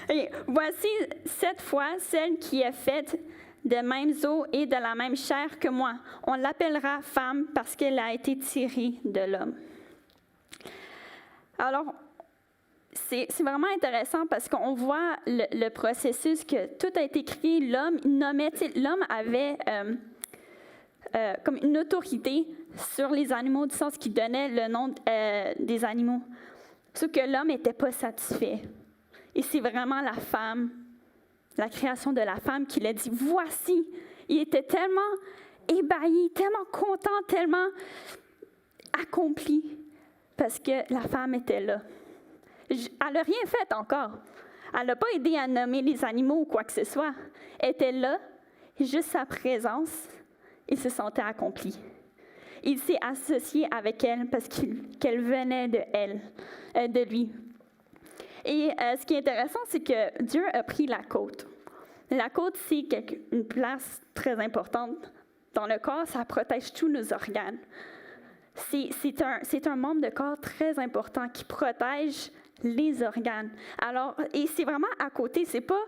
Et voici cette fois celle qui est faite de mêmes os et de la même chair que moi. On l'appellera femme parce qu'elle a été tirée de l'homme. Alors, c'est vraiment intéressant parce qu'on voit le processus que tout a été créé. L'homme avait comme une autorité sur les animaux, du sens qu'il donnait le nom des animaux. Sauf que l'homme n'était pas satisfait. Et c'est vraiment la femme, la création de la femme qui l'a dit, voici. Il était tellement ébahi, tellement content, tellement accompli, parce que la femme était là. Elle n'a rien fait encore. Elle n'a pas aidé à nommer les animaux ou quoi que ce soit. Elle était là juste sa présence, il se sentait accompli. Il s'est associé avec elle parce qu'elle venait de lui. Et ce qui est intéressant, c'est que Dieu a pris la côte. La côte, c'est une place très importante dans le corps. Ça protège tous nos organes. C'est un membre de corps très important qui protège les organes. Alors, et c'est vraiment à côté. C'est pas,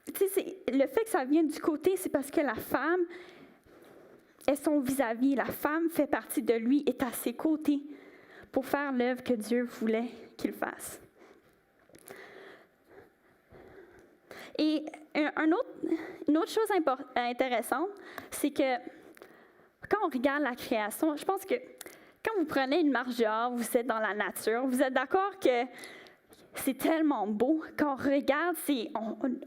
le fait que ça vienne du côté, c'est parce que la femme est son vis-à-vis. La femme fait partie de lui, est à ses côtés pour faire l'œuvre que Dieu voulait qu'il fasse. Et une autre chose intéressante, c'est que quand on regarde la création, je pense que quand vous prenez une marche dehors, vous êtes dans la nature, vous êtes d'accord que c'est tellement beau. Quand on regarde,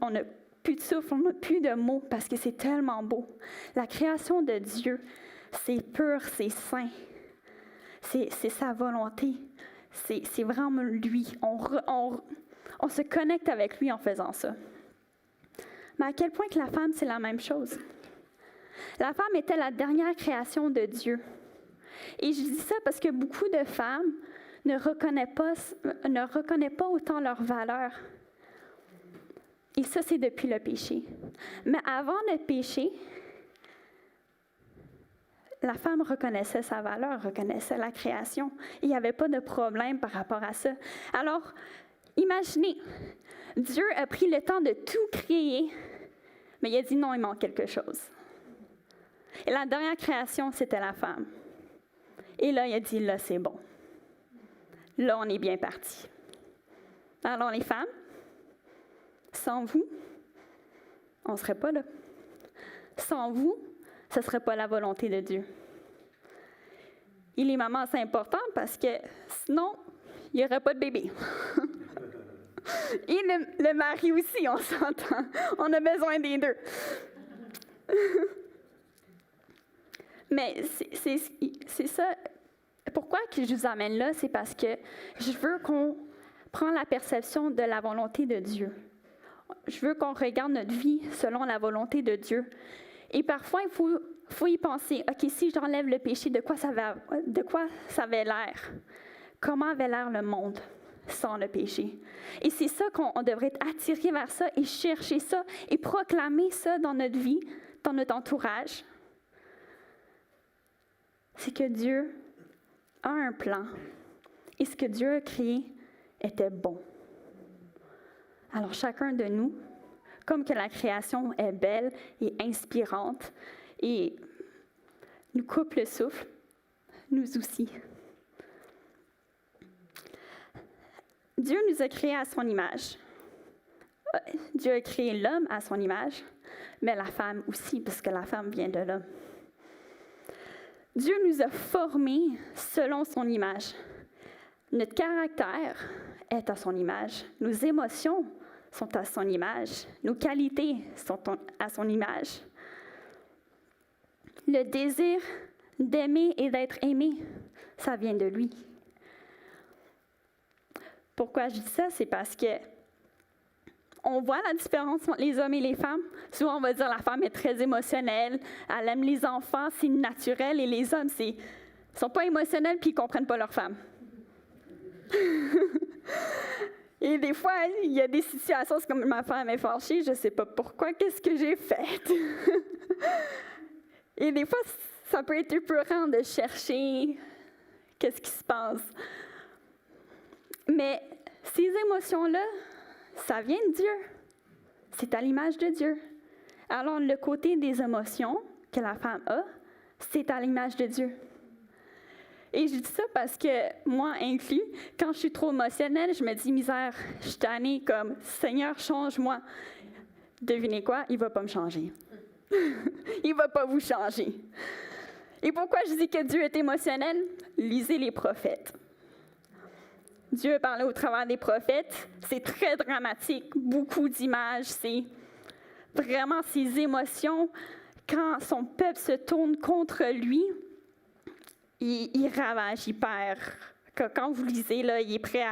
on n'a plus de souffle, on n'a plus de mots parce que c'est tellement beau. La création de Dieu, c'est pur, c'est saint. C'est sa volonté. C'est vraiment lui. On se connecte avec lui en faisant ça. Mais à quel point que la femme, c'est la même chose. La femme était la dernière création de Dieu. Et je dis ça parce que beaucoup de femmes ne reconnaissent pas autant leur valeur. Et ça, c'est depuis le péché. Mais avant le péché, la femme reconnaissait sa valeur, reconnaissait la création. Il n'y avait pas de problème par rapport à ça. Alors, imaginez, Dieu a pris le temps de tout créer, mais il a dit non, il manque quelque chose. Et la dernière création, c'était la femme. Et là, il a dit, là, c'est bon. Là, on est bien parti. Alors, les femmes, sans vous, on ne serait pas là. Sans vous, ce ne serait pas la volonté de Dieu. Et les mamans, c'est important parce que sinon, il n'y aurait pas de bébé. Et le mari aussi, on s'entend. On a besoin des deux. Mais c'est ça. Pourquoi que je vous amène là? C'est parce que je veux qu'on prenne la perception de la volonté de Dieu. Je veux qu'on regarde notre vie selon la volonté de Dieu. Et parfois, il faut y penser. OK, si j'enlève le péché, de quoi ça avait l'air? Comment avait l'air le monde sans le péché? Et c'est ça qu'on devrait être attiré vers ça et chercher ça et proclamer ça dans notre vie, dans notre entourage. C'est que Dieu a un plan et ce que Dieu a créé était bon. Alors chacun de nous, comme que la création est belle et inspirante et nous coupe le souffle, nous aussi. Dieu nous a créés à son image. Dieu a créé l'homme à son image, mais la femme aussi, parce que la femme vient de l'homme. Dieu nous a formés selon son image. Notre caractère est à son image. Nos émotions sont à son image. Nos qualités sont à son image. Le désir d'aimer et d'être aimé, ça vient de lui. Pourquoi je dis ça? C'est parce que on voit la différence entre les hommes et les femmes. Souvent, on va dire que la femme est très émotionnelle, elle aime les enfants, c'est naturel, et les hommes, ne sont pas émotionnels puis ils ne comprennent pas leur femme. Et des fois, il y a des situations, c'est comme ma femme est fâchée, je ne sais pas pourquoi, qu'est-ce que j'ai fait? Et des fois, ça peut être épeurant de chercher qu'est-ce qui se passe. Mais ces émotions-là, ça vient de Dieu. C'est à l'image de Dieu. Alors, le côté des émotions que la femme a, c'est à l'image de Dieu. Et je dis ça parce que, moi inclus, quand je suis trop émotionnelle, je me dis, misère, je suis tannée comme, Seigneur, change-moi. Devinez quoi? Il ne va pas me changer. Il ne va pas vous changer. Et pourquoi je dis que Dieu est émotionnel? Lisez les prophètes. Dieu parlait au travers des prophètes. C'est très dramatique, beaucoup d'images. C'est vraiment ses émotions. Quand son peuple se tourne contre lui, il ravage, il perd. Quand vous lisez, là, il est prêt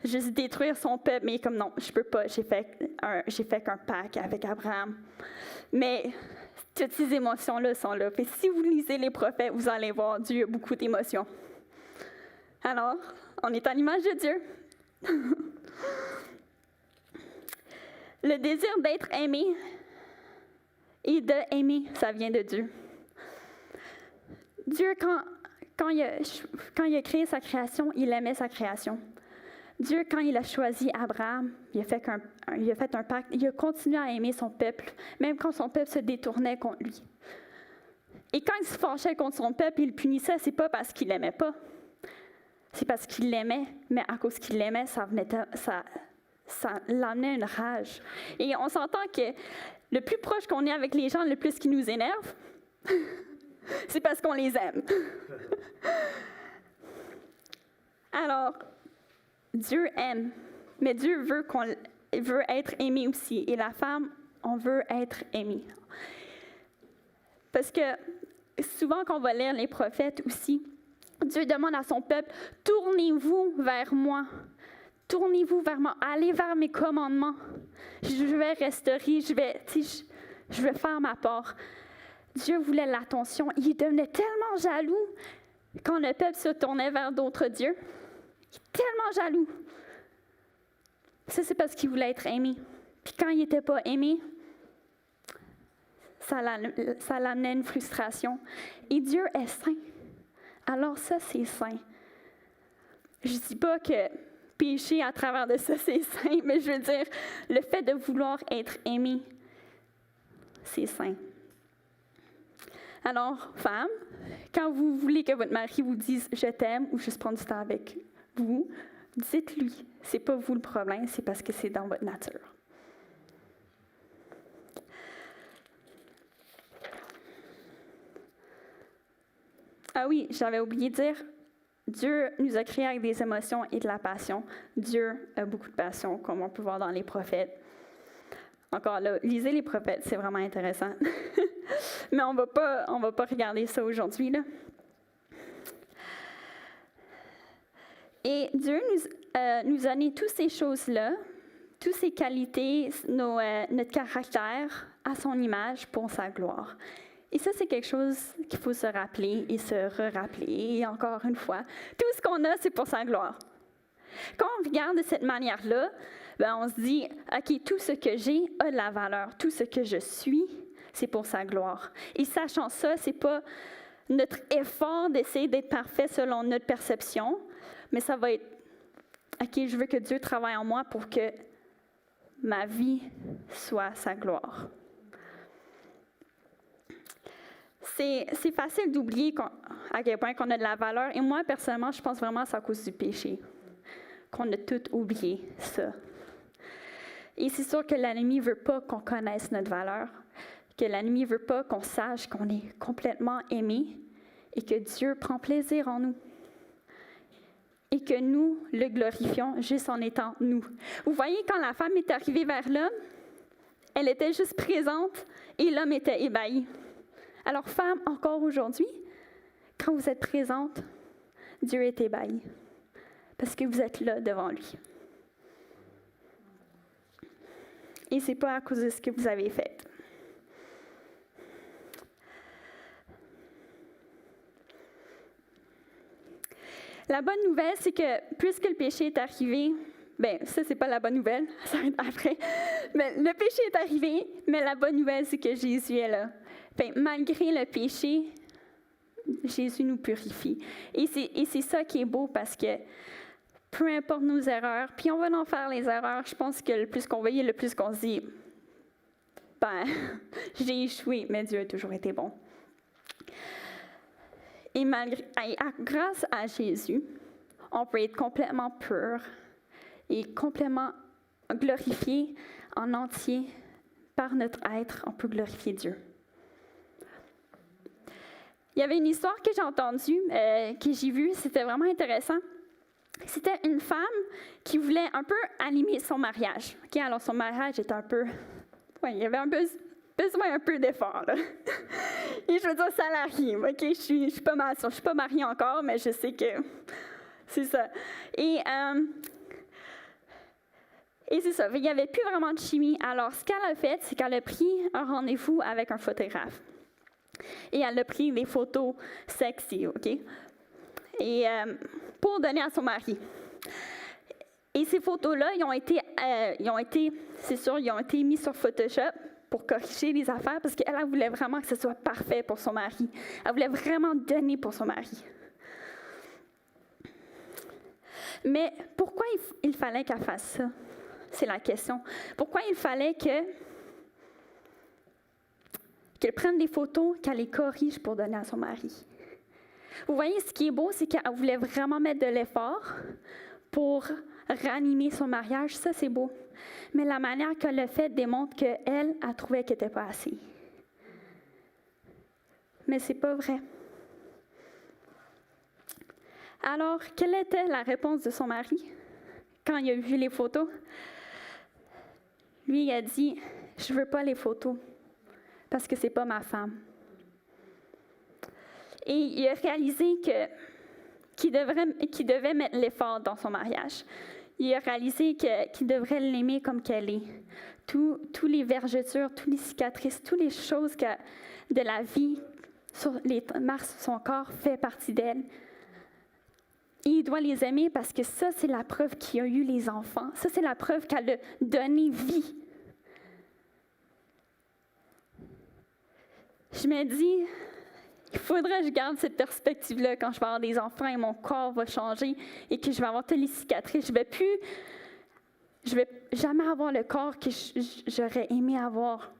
juste détruire son peuple, mais comme non, je peux pas, j'ai fait qu'un pacte avec Abraham. Mais toutes ces émotions-là sont là. Puis si vous lisez les prophètes, vous allez voir Dieu a beaucoup d'émotions. Alors, on est à l'image de Dieu. Le désir d'être aimé et d'aimer, ça vient de Dieu. Dieu, quand il a créé sa création, il aimait sa création. Dieu, quand il a choisi Abraham, il a fait un pacte, il a continué à aimer son peuple, même quand son peuple se détournait contre lui. Et quand il se fâchait contre son peuple, il le punissait, c'est pas parce qu'il l'aimait pas. C'est parce qu'il l'aimait, mais à cause qu'il l'aimait, ça l'amenait une rage. Et on s'entend que le plus proche qu'on est avec les gens, le plus qu'ils nous énervent, c'est parce qu'on les aime. Alors, Dieu aime, mais Dieu veut être aimé aussi. Et la femme, on veut être aimée. Parce que souvent, quand on va lire les prophètes aussi, Dieu demande à son peuple, tournez-vous vers moi. Tournez-vous vers moi. Allez vers mes commandements. Je vais restaurer, je vais faire ma part. Dieu voulait l'attention. Il devenait tellement jaloux quand le peuple se tournait vers d'autres dieux. Il est tellement jaloux. Ça, c'est parce qu'il voulait être aimé. Puis quand il n'était pas aimé, ça l'amenait une frustration. Et Dieu est saint. Alors ça, c'est saint. Je ne dis pas que pécher à travers de ça, c'est saint, mais je veux dire, le fait de vouloir être aimé, c'est saint. Alors, femme, quand vous voulez que votre mari vous dise « je t'aime » ou « juste prendre du temps avec vous », dites-lui. C'est pas vous le problème, c'est parce que c'est dans votre nature. Ah oui, j'avais oublié de dire, Dieu nous a créés avec des émotions et de la passion. Dieu a beaucoup de passion, comme on peut voir dans les prophètes. Encore là, lisez les prophètes, c'est vraiment intéressant. Mais on va pas regarder ça aujourd'hui, là. Et Dieu nous a donné toutes ces choses-là, toutes ces qualités, notre caractère à son image pour sa gloire. Et ça, c'est quelque chose qu'il faut se rappeler et se re-rappeler. Et encore une fois, tout ce qu'on a, c'est pour sa gloire. Quand on regarde de cette manière-là, on se dit, OK, tout ce que j'ai a de la valeur. Tout ce que je suis, c'est pour sa gloire. Et sachant ça, c'est pas notre effort d'essayer d'être parfait selon notre perception, mais ça va être, OK, je veux que Dieu travaille en moi pour que ma vie soit sa gloire. C'est facile d'oublier à quel point qu'on a de la valeur. Et moi, personnellement, je pense vraiment que c'est à cause du péché qu'on a tout oublié ça. Et c'est sûr que l'ennemi ne veut pas qu'on connaisse notre valeur, que l'ennemi ne veut pas qu'on sache qu'on est complètement aimé et que Dieu prend plaisir en nous. Et que nous le glorifions juste en étant nous. Vous voyez, quand la femme est arrivée vers l'homme, elle était juste présente et l'homme était ébahi. Alors, femme, encore aujourd'hui, quand vous êtes présente, Dieu est ébahi. Parce que vous êtes là devant lui. Et ce n'est pas à cause de ce que vous avez fait. La bonne nouvelle, c'est que puisque le péché est arrivé, ça, c'est pas la bonne nouvelle, ça va être après. Mais le péché est arrivé, mais la bonne nouvelle, c'est que Jésus est là. Malgré le péché, Jésus nous purifie. Et c'est ça qui est beau parce que peu importe nos erreurs, puis on va en faire les erreurs, je pense que le plus qu'on voyait, le plus qu'on se dit, j'ai échoué, mais Dieu a toujours été bon. Et grâce à Jésus, on peut être complètement pur et complètement glorifié en entier par notre être. On peut glorifier Dieu. Il y avait une histoire que j'ai entendue, que j'ai vue, c'était vraiment intéressant. C'était une femme qui voulait un peu animer son mariage. Okay, alors son mariage était un peu... il y avait besoin un peu d'effort. Là. Et je veux dire, ça l'arrive. Okay? Je suis pas mariée encore, mais je sais que c'est ça. Et Et c'est ça, il n'y avait plus vraiment de chimie. Alors, ce qu'elle a fait, c'est qu'elle a pris un rendez-vous avec un photographe. Et elle a pris des photos sexy, OK? Et pour donner à son mari. Et ces photos-là, ils ont été, c'est sûr, ils ont été mis sur Photoshop pour corriger les affaires parce qu'elle voulait vraiment que ce soit parfait pour son mari. Elle voulait vraiment donner pour son mari. Mais pourquoi il fallait qu'elle fasse ça? C'est la question. Pourquoi il fallait qu'elle prenne des photos, qu'elle les corrige pour donner à son mari? Vous voyez, ce qui est beau, c'est qu'elle voulait vraiment mettre de l'effort pour ranimer son mariage. Ça, c'est beau. Mais la manière qu'elle l'a fait démontre qu'elle a trouvé qu'elle n'était pas assez. Mais c'est pas vrai. Alors, quelle était la réponse de son mari quand il a vu les photos? Lui, il a dit, « Je veux pas les photos parce que c'est pas ma femme. » Et il a réalisé qu'il devait mettre l'effort dans son mariage. Il a réalisé qu'il devrait l'aimer comme qu'elle est. Tous les vergetures, toutes les cicatrices, toutes les choses de la vie sur les marques sur son corps fait partie d'elle. Et il doit les aimer parce que ça, c'est la preuve qu'il a eu les enfants. Ça, c'est la preuve qu'elle a donné vie. Je me dis, il faudrait que je garde cette perspective-là quand je vais avoir des enfants et mon corps va changer et que je vais avoir toutes les cicatrices. Je vais jamais avoir le corps que j'aurais aimé avoir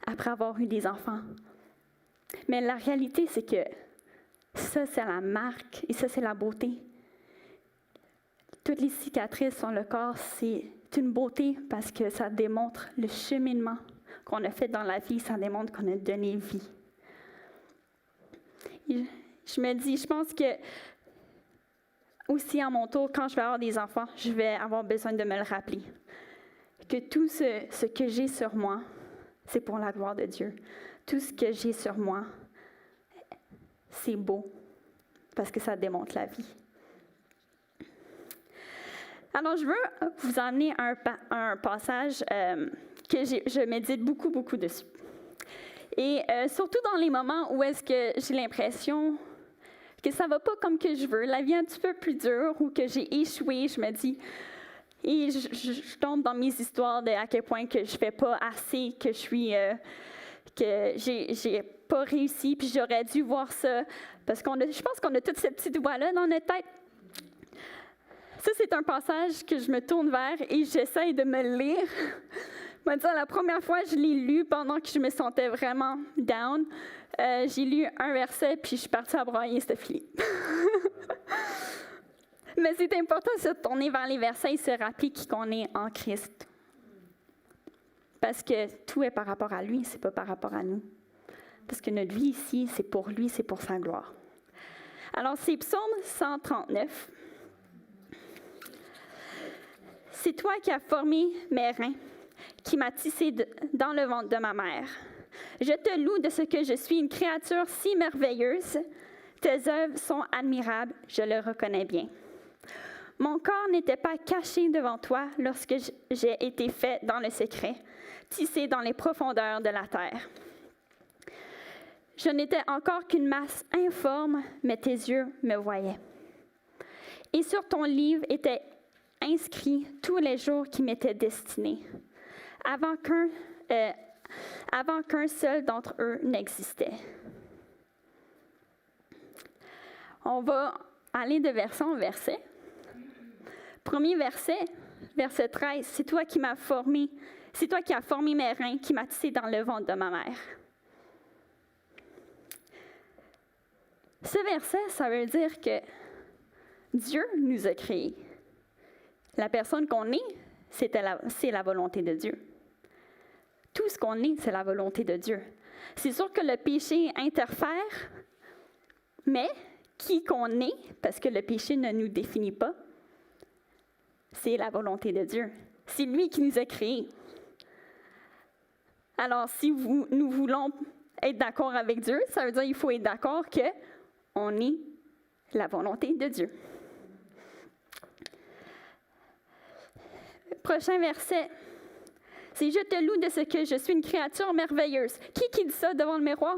après avoir eu des enfants. Mais la réalité, c'est que ça, c'est la marque et ça, c'est la beauté. Toutes les cicatrices sur le corps, c'est une beauté parce que ça démontre le cheminement qu'on a fait dans la vie, ça démontre qu'on a donné vie. Et je me dis, je pense que aussi à mon tour, quand je vais avoir des enfants, je vais avoir besoin de me le rappeler. Que tout ce que j'ai sur moi, c'est pour la gloire de Dieu. Tout ce que j'ai sur moi, c'est beau parce que ça démontre la vie. Alors, je veux vous emmener un passage que je médite beaucoup, beaucoup dessus. Et surtout dans les moments où est-ce que j'ai l'impression que ça ne va pas comme que je veux, la vie est un petit peu plus dure ou que j'ai échoué, je me dis, et je tombe dans mes histoires de à quel point que je ne fais pas assez, que j'ai pas réussi, puis j'aurais dû voir ça, parce je pense qu'on a toutes ces petites voix-là dans notre tête. Ça, c'est un passage que je me tourne vers et j'essaye de me le lire. La première fois, je l'ai lu pendant que je me sentais vraiment down. J'ai lu un verset, puis je suis partie à brailler, c'était fini. Mais c'est important de se tourner vers les versets et se rappeler qui qu'on est en Christ. Parce que tout est par rapport à lui, c'est pas par rapport à nous. Parce que notre vie ici, c'est pour lui, c'est pour sa gloire. Alors, c'est Psaume 139. C'est toi qui as formé mes reins, qui m'as tissé dans le ventre de ma mère. Je te loue de ce que je suis une créature si merveilleuse. Tes œuvres sont admirables, je le reconnais bien. Mon corps n'était pas caché devant toi lorsque j'ai été fait dans le secret, tissé dans les profondeurs de la terre. Je n'étais encore qu'une masse informe, mais tes yeux me voyaient. Et sur ton livre étaient inscrits tous les jours qui m'étaient destinés, avant qu'un seul d'entre eux n'existait. On va aller de verset en verset. Premier verset, verset 13, c'est toi qui m'as formé, c'est toi qui as formé mes reins, qui m'as tissé dans le ventre de ma mère. Ce verset, ça veut dire que Dieu nous a créés. La personne qu'on est, c'est la volonté de Dieu. Tout ce qu'on est, c'est la volonté de Dieu. C'est sûr que le péché interfère, mais qui qu'on est, parce que le péché ne nous définit pas, c'est la volonté de Dieu. C'est lui qui nous a créés. Alors, si nous voulons être d'accord avec Dieu, ça veut dire qu'il faut être d'accord qu'on est la volonté de Dieu. Prochain verset. C'est « Je te loue de ce que je suis une créature merveilleuse. » Qui dit ça devant le miroir?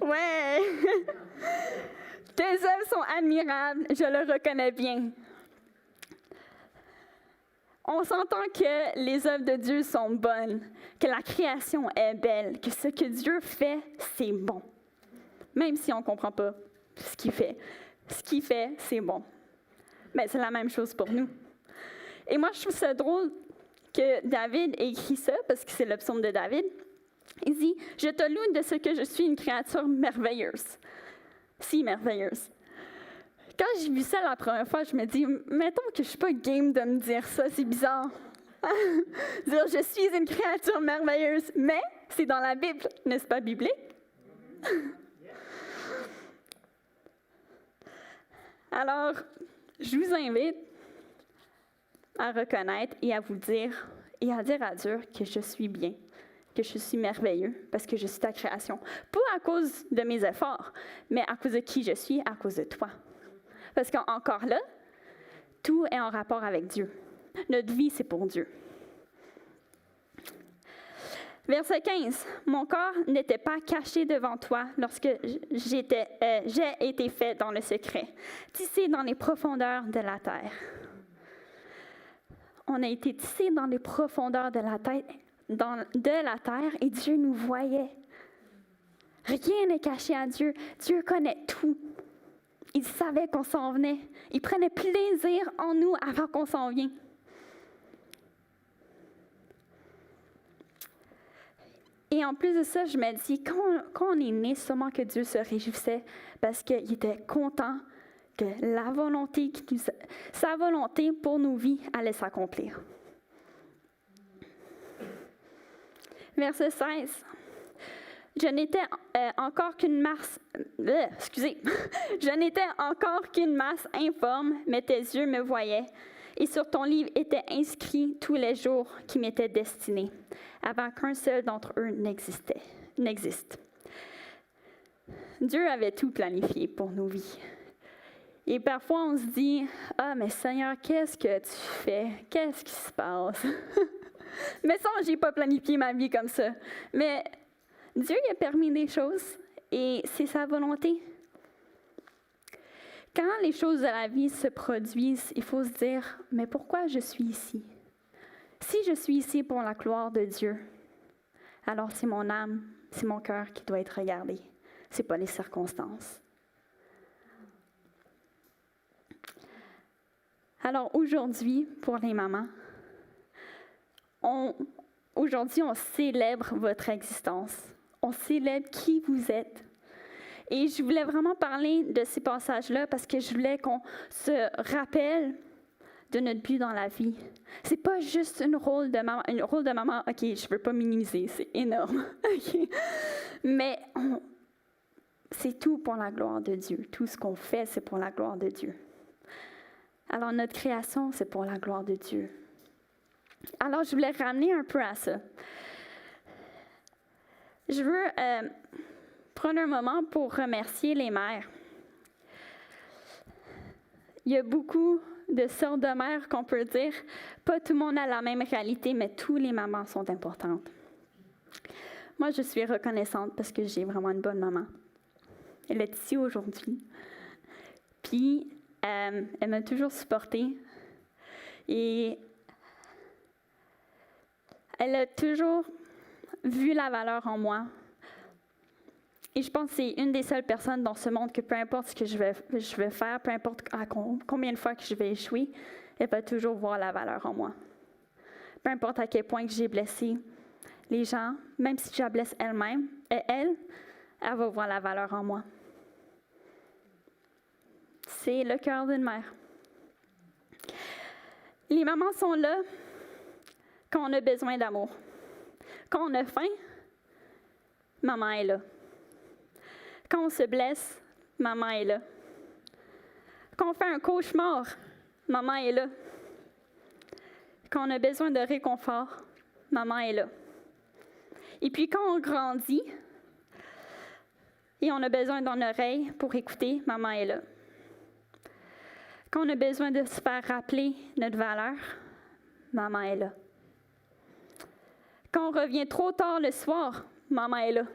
Ouais! Tes œuvres sont admirables, je le reconnais bien. On s'entend que les œuvres de Dieu sont bonnes, que la création est belle, que ce que Dieu fait, c'est bon. Même si on ne comprend pas ce qu'il fait. Ce qu'il fait, c'est bon. Mais c'est la même chose pour nous. Et moi, je trouve ça drôle que David ait écrit ça, parce que c'est le psaume de David. Il dit « Je te loue de ce que je suis une créature merveilleuse. » Si merveilleuse. Quand j'ai vu ça la première fois, je me dis « Mettons que je ne suis pas game de me dire ça, c'est bizarre. » Dire « Je suis une créature merveilleuse. » Mais c'est dans la Bible, n'est-ce pas biblique? Alors, je vous invite à reconnaître et à vous dire, et à dire à Dieu que je suis bien, que je suis merveilleux, parce que je suis ta création. Pas à cause de mes efforts, mais à cause de qui je suis, à cause de toi. Parce qu'encore là, tout est en rapport avec Dieu. Notre vie, c'est pour Dieu. Verset 15. « Mon corps n'était pas caché devant toi lorsque j'ai été fait dans le secret, tissé dans les profondeurs de la terre. » On a été tissé dans les profondeurs de la terre et Dieu nous voyait. Rien n'est caché à Dieu. Dieu connaît tout. Il savait qu'on s'en venait. Il prenait plaisir en nous avant qu'on s'en vienne. Et en plus de ça, je me dis, quand on est né, sûrement que Dieu se réjouissait parce qu'il était content que sa volonté pour nos vies allait s'accomplir. Verset 16. Je n'étais encore qu'une masse informe, mais tes yeux me voyaient, et sur ton livre étaient inscrits tous les jours qui m'étaient destinés, avant qu'un seul d'entre eux n'existe. Dieu avait tout planifié pour nos vies. Et parfois, on se dit, « Ah, mais Seigneur, qu'est-ce que tu fais? Qu'est-ce qui se passe? » Mais ça, je n'ai pas planifié ma vie comme ça. Mais Dieu il a permis des choses et c'est sa volonté. Quand les choses de la vie se produisent, il faut se dire, « Mais pourquoi je suis ici? Si je suis ici pour la gloire de Dieu, alors c'est mon âme, c'est mon cœur qui doit être regardé. Ce n'est pas les circonstances. » Alors aujourd'hui, pour les mamans, aujourd'hui, on célèbre votre existence. On célèbre qui vous êtes. Et je voulais vraiment parler de ces passages-là parce que je voulais qu'on se rappelle de notre but dans la vie. C'est pas juste un rôle de maman. OK, je veux pas minimiser, c'est énorme. Okay. Mais c'est tout pour la gloire de Dieu. Tout ce qu'on fait, c'est pour la gloire de Dieu. Alors, notre création, c'est pour la gloire de Dieu. Alors, je voulais ramener un peu à ça. Je veux prendre un moment pour remercier les mères. Il y a beaucoup de sortes de mères qu'on peut dire. Pas tout le monde a la même réalité, mais tous les mamans sont importantes. Moi, je suis reconnaissante parce que j'ai vraiment une bonne maman. Elle est ici aujourd'hui. Puis, elle m'a toujours supportée. Et elle a toujours vu la valeur en moi. Et je pense que c'est une des seules personnes dans ce monde que peu importe ce que je vais faire, peu importe combien de fois que je vais échouer, elle va toujours voir la valeur en moi. Peu importe à quel point que j'ai blessé les gens, même si je la blesse elle-même, elle va voir la valeur en moi. C'est le cœur d'une mère. Les mamans sont là quand on a besoin d'amour. Quand on a faim, maman est là. Quand on se blesse, maman est là. Quand on fait un cauchemar, maman est là. Quand on a besoin de réconfort, maman est là. Et puis quand on grandit et on a besoin d'une oreille pour écouter, maman est là. Quand on a besoin de se faire rappeler notre valeur, maman est là. Quand on revient trop tard le soir, maman est là.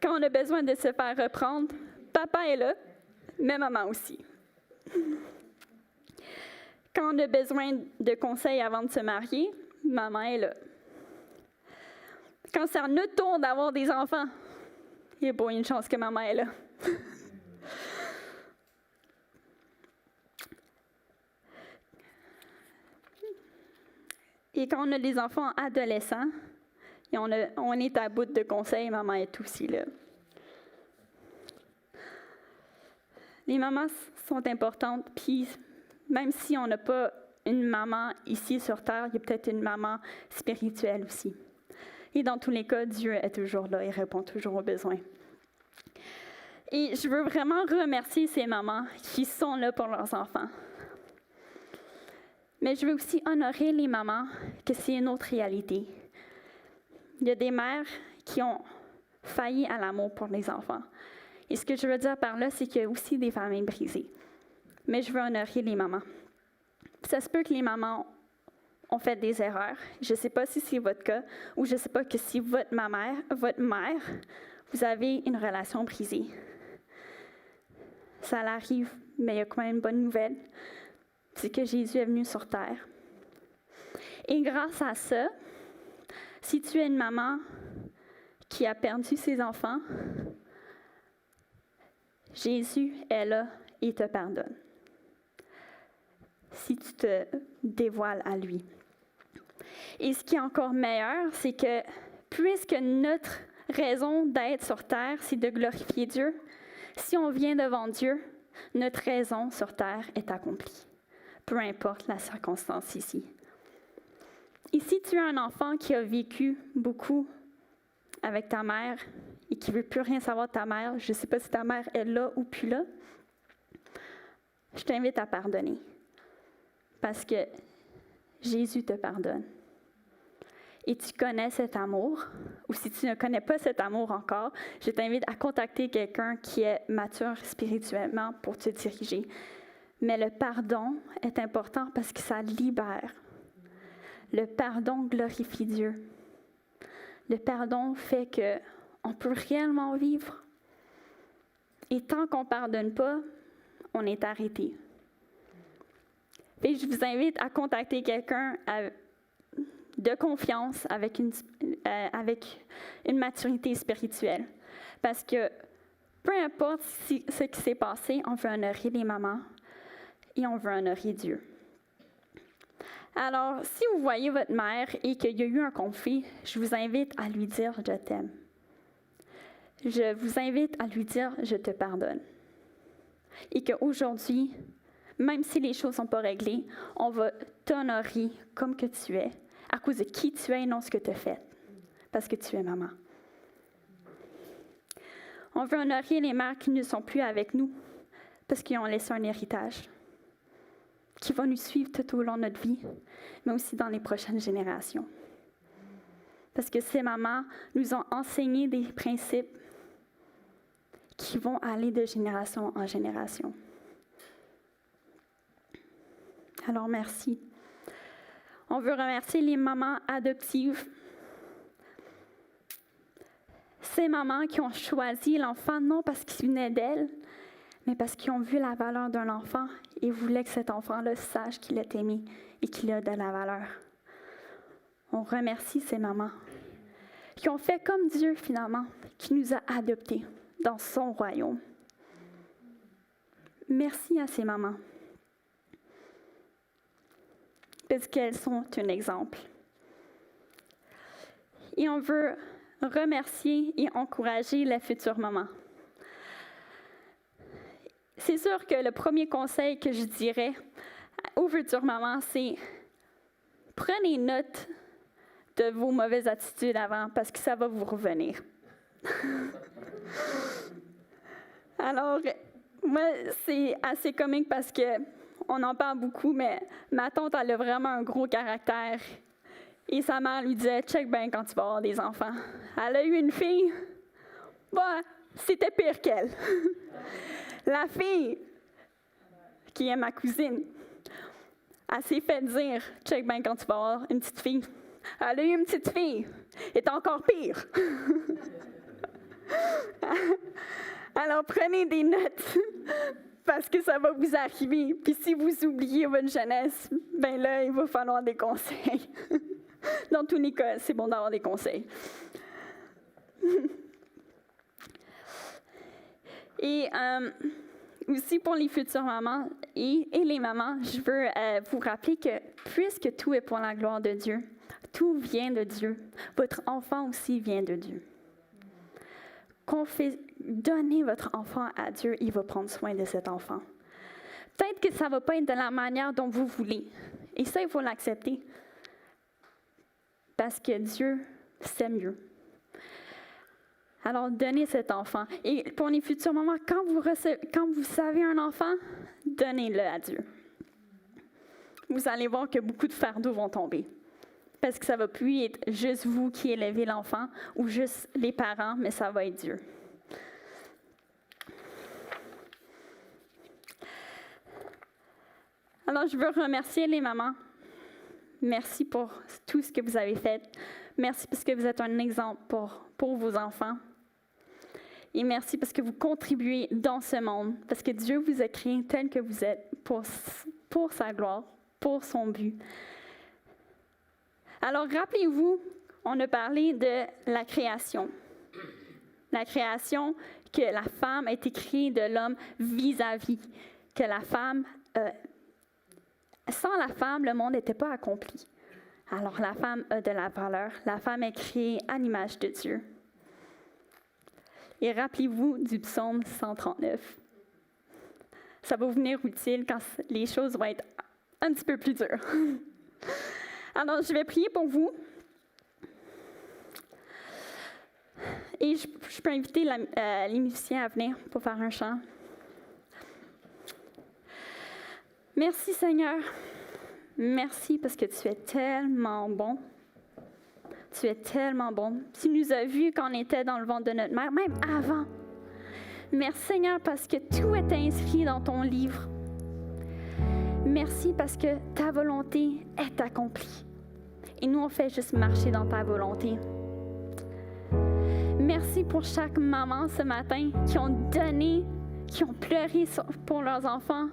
Quand on a besoin de se faire reprendre, papa est là, mais maman aussi. Quand on a besoin de conseils avant de se marier, maman est là. Quand c'est à notre tour d'avoir des enfants, il y a pas une chance que maman est là. Et quand on a des enfants adolescents, et on est à bout de conseils, maman est aussi là. Les mamans sont importantes, puis même si on n'a pas une maman ici sur Terre, il y a peut-être une maman spirituelle aussi. Et dans tous les cas, Dieu est toujours là et répond toujours aux besoins. Et je veux vraiment remercier ces mamans qui sont là pour leurs enfants. Mais je veux aussi honorer les mamans, que c'est une autre réalité. Il y a des mères qui ont failli à l'amour pour les enfants. Et ce que je veux dire par là, c'est qu'il y a aussi des familles brisées. Mais je veux honorer les mamans. Ça se peut que les mamans ont fait des erreurs. Je ne sais pas si c'est votre cas, ou je ne sais pas que si votre mère, vous avez une relation brisée. Ça l'arrive, mais il y a quand même une bonne nouvelle. C'est que Jésus est venu sur terre. Et grâce à ça, si tu es une maman qui a perdu ses enfants, Jésus est là et te pardonne. Si tu te dévoiles à lui. Et ce qui est encore meilleur, c'est que puisque notre raison d'être sur terre, c'est de glorifier Dieu, si on vient devant Dieu, notre raison sur terre est accomplie. Peu importe la circonstance ici. Et si tu as un enfant qui a vécu beaucoup avec ta mère et qui ne veut plus rien savoir de ta mère, je ne sais pas si ta mère est là ou plus là, je t'invite à pardonner. Parce que Jésus te pardonne. Et tu connais cet amour, ou si tu ne connais pas cet amour encore, je t'invite à contacter quelqu'un qui est mature spirituellement pour te diriger. Mais le pardon est important parce que ça libère. Le pardon glorifie Dieu. Le pardon fait qu'on peut réellement vivre. Et tant qu'on ne pardonne pas, on est arrêté. Et je vous invite à contacter quelqu'un de confiance avec une maturité spirituelle. Parce que peu importe ce qui s'est passé, on veut honorer les mamans et on veut honorer Dieu. Alors, si vous voyez votre mère et qu'il y a eu un conflit, je vous invite à lui dire « je t'aime ». Je vous invite à lui dire « je te pardonne ». Et qu'aujourd'hui, même si les choses ne sont pas réglées, on va t'honorer comme que tu es, à cause de qui tu es et non ce que tu as fait, parce que tu es maman. On veut honorer les mères qui ne sont plus avec nous, parce qu'ils ont laissé un héritage, qui va nous suivre tout au long de notre vie, mais aussi dans les prochaines générations. Parce que ces mamans nous ont enseigné des principes qui vont aller de génération en génération. Alors, merci. On veut remercier les mamans adoptives. Ces mamans qui ont choisi l'enfant, non parce qu'il venait d'elles, mais parce qu'ils ont vu la valeur d'un enfant et voulaient que cet enfant-là sache qu'il est aimé et qu'il a de la valeur. On remercie ces mamans qui ont fait comme Dieu, finalement, qui nous a adoptés dans son royaume. Merci à ces mamans. Parce qu'elles sont un exemple. Et on veut remercier et encourager les futures mamans. C'est sûr que le premier conseil que je dirais aux futures mamans, c'est prenez note de vos mauvaises attitudes avant, parce que ça va vous revenir. Alors, moi, c'est assez comique parce que on en parle beaucoup, mais ma tante, elle a vraiment un gros caractère. Et sa mère lui disait, check bien quand tu vas avoir des enfants. Elle a eu une fille. Bah, c'était pire qu'elle. La fille, qui est ma cousine, elle s'est fait dire, check bien quand tu vas avoir une petite fille. Elle a eu une petite fille, elle est encore pire. Alors prenez des notes, parce que ça va vous arriver. Puis si vous oubliez votre jeunesse, ben là, il va falloir des conseils. Dans tous les cas, c'est bon d'avoir des conseils. Et aussi pour les futures mamans et les mamans, je veux vous rappeler que puisque tout est pour la gloire de Dieu, tout vient de Dieu, votre enfant aussi vient de Dieu. Donnez votre enfant à Dieu, il va prendre soin de cet enfant. Peut-être que ça ne va pas être de la manière dont vous voulez. Et ça, il faut l'accepter. Parce que Dieu sait mieux. Alors, donnez cet enfant. Et pour les futurs mamans, quand vous savez un enfant, donnez-le à Dieu. Vous allez voir que beaucoup de fardeaux vont tomber. Parce que ça ne va plus être juste vous qui élevez l'enfant ou juste les parents, mais ça va être Dieu. Alors, je veux remercier les mamans. Merci pour tout ce que vous avez fait. Merci parce que vous êtes un exemple pour vos enfants. Et merci parce que vous contribuez dans ce monde, parce que Dieu vous a créé tel que vous êtes pour sa gloire, pour son but. Alors, rappelez-vous, on a parlé de la création. La création, que la femme a été créée de l'homme vis-à-vis. Que la femme, sans la femme, le monde n'était pas accompli. Alors, la femme a de la valeur. La femme est créée à l'image de Dieu. Et rappelez-vous du psaume 139. Ça va vous venir utile quand les choses vont être un petit peu plus dures. Alors, je vais prier pour vous. Et je peux inviter les musiciens à venir pour faire un chant. Merci Seigneur. Merci parce que tu es tellement bon. Tu es tellement bon. Tu nous as vus quand on était dans le ventre de notre mère, même avant. Merci Seigneur parce que tout est inscrit dans ton livre. Merci parce que ta volonté est accomplie. Et nous, on fait juste marcher dans ta volonté. Merci pour chaque maman ce matin qui ont donné, qui ont pleuré pour leurs enfants,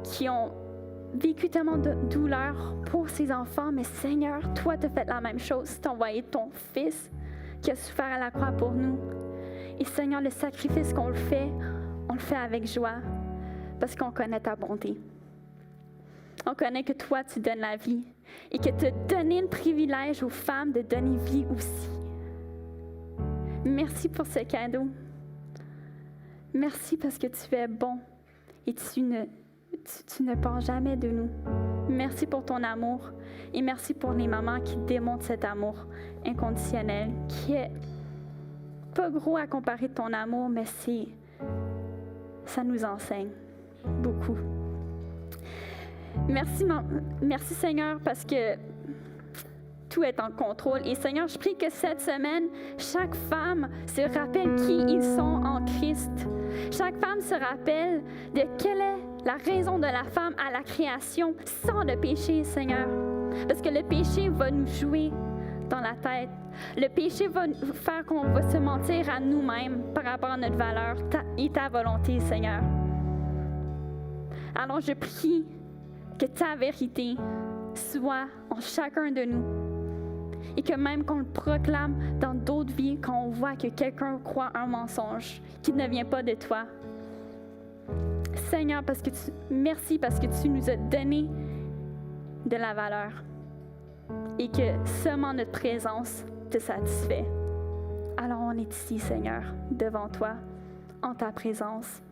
qui ont vécu tellement de douleur pour ces enfants. Mais Seigneur, toi, tu as fait la même chose. Tu as envoyé ton Fils qui a souffert à la croix pour nous. Et Seigneur, le sacrifice qu'on le fait avec joie parce qu'on connaît ta bonté. On connaît que toi, tu donnes la vie et que tu as donné le privilège aux femmes de donner vie aussi. Merci pour ce cadeau. Merci parce que tu es bon et tu ne pars jamais de nous. Merci pour ton amour et merci pour les mamans qui démontrent cet amour inconditionnel qui est pas gros à comparer de ton amour, mais ça nous enseigne beaucoup. Merci Seigneur parce que tout est en contrôle. Et Seigneur, je prie que cette semaine, chaque femme se rappelle qui ils sont en Christ. Chaque femme se rappelle de quelle est la raison de la femme à la création sans le péché, Seigneur. Parce que le péché va nous jouer dans la tête. Le péché va faire qu'on va se mentir à nous-mêmes par rapport à notre valeur et ta volonté, Seigneur. Alors je prie que ta vérité soit en chacun de nous. Et que même qu'on le proclame dans d'autres vies, quand on voit que quelqu'un croit un mensonge qui ne vient pas de toi. Seigneur, merci parce que tu nous as donné de la valeur. Et que seulement notre présence te satisfait. Alors on est ici, Seigneur, devant toi, en ta présence.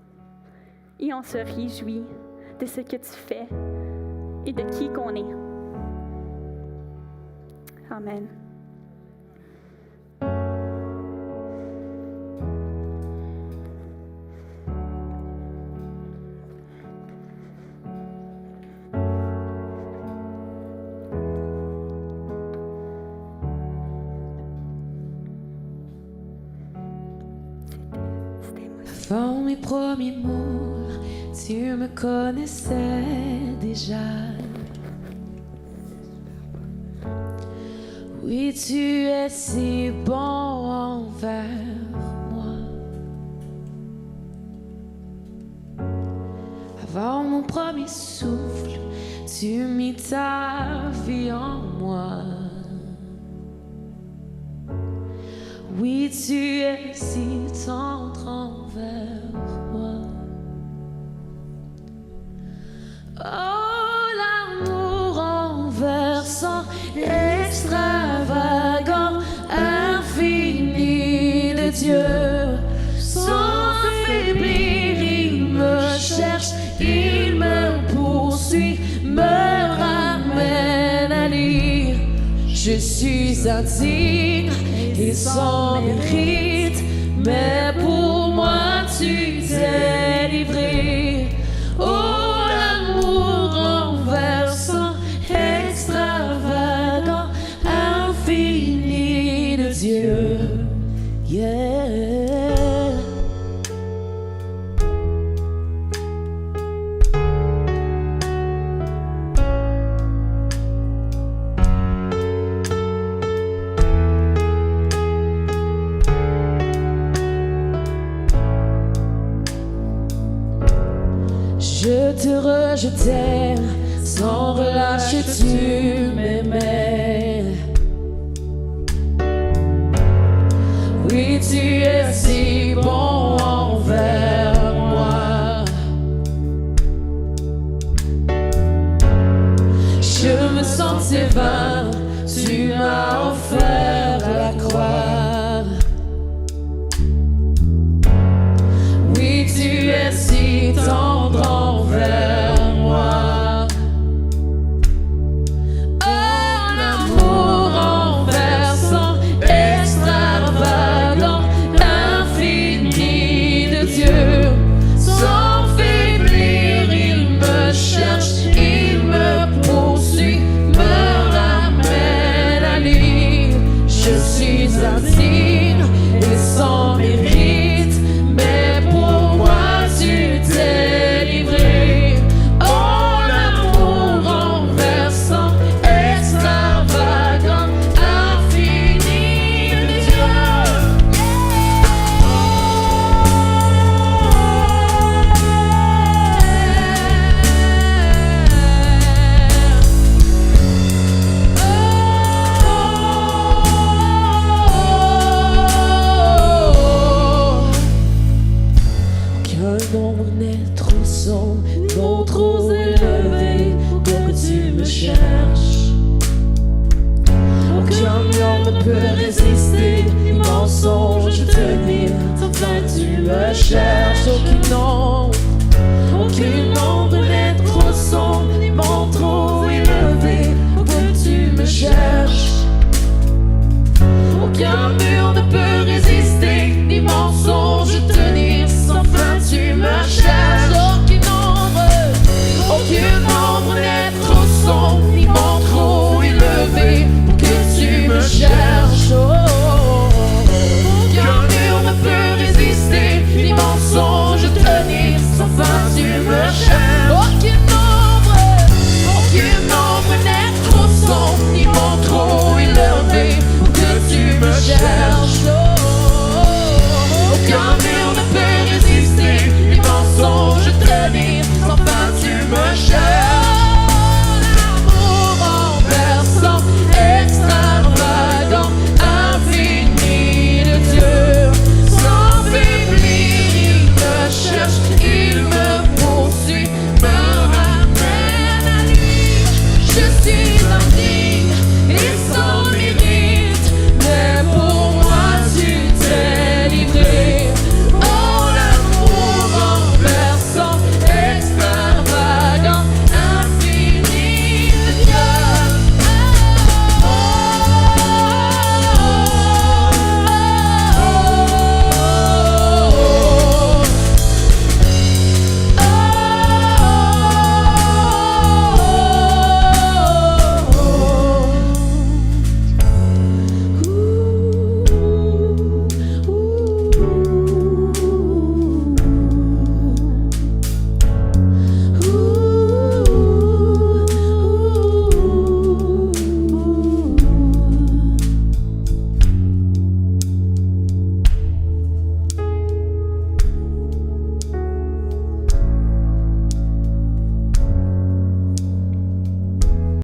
Et on se réjouit de ce que tu fais et de qui qu'on est. Amen. Avant mes premiers mots, tu me connaissais déjà. Oui, tu es si bon envers moi. Avant mon premier souffle, tu mis ta vie en moi. Oui, tu es si tendre envers moi. Oh, l'amour renversant, extravagant, infini de Dieu. Sans faiblir, il me cherche, il me poursuit, me ramène à lui. Je suis indigne et sans mérite, mais pour moi tu t'es livré. Oh, l'amour renversant, extravagant, infini de Dieu. Yeah. Je te rejetais, sans relâche tu m'aimais. Oui, tu es si bon envers moi. Je me sentais vain, tu m'as offert la croix. Oui, tu es si tendre envers moi. Un amour renversant, extravagant, infini de Dieu. Sans faiblir, il me cherche, il me poursuit, me ramène à lui. Je suis indigne et sans mérite, mais pour moi tu t'es livré. Oh, l'amour renversant, extravagant, infini de Dieu. Qu'un nombre n'est trop sombre, non trop élevé pour que tu me cherches. Aucun homme ne peut résister, ni mensonge tenir, sans que tu me cherches. Aucun nom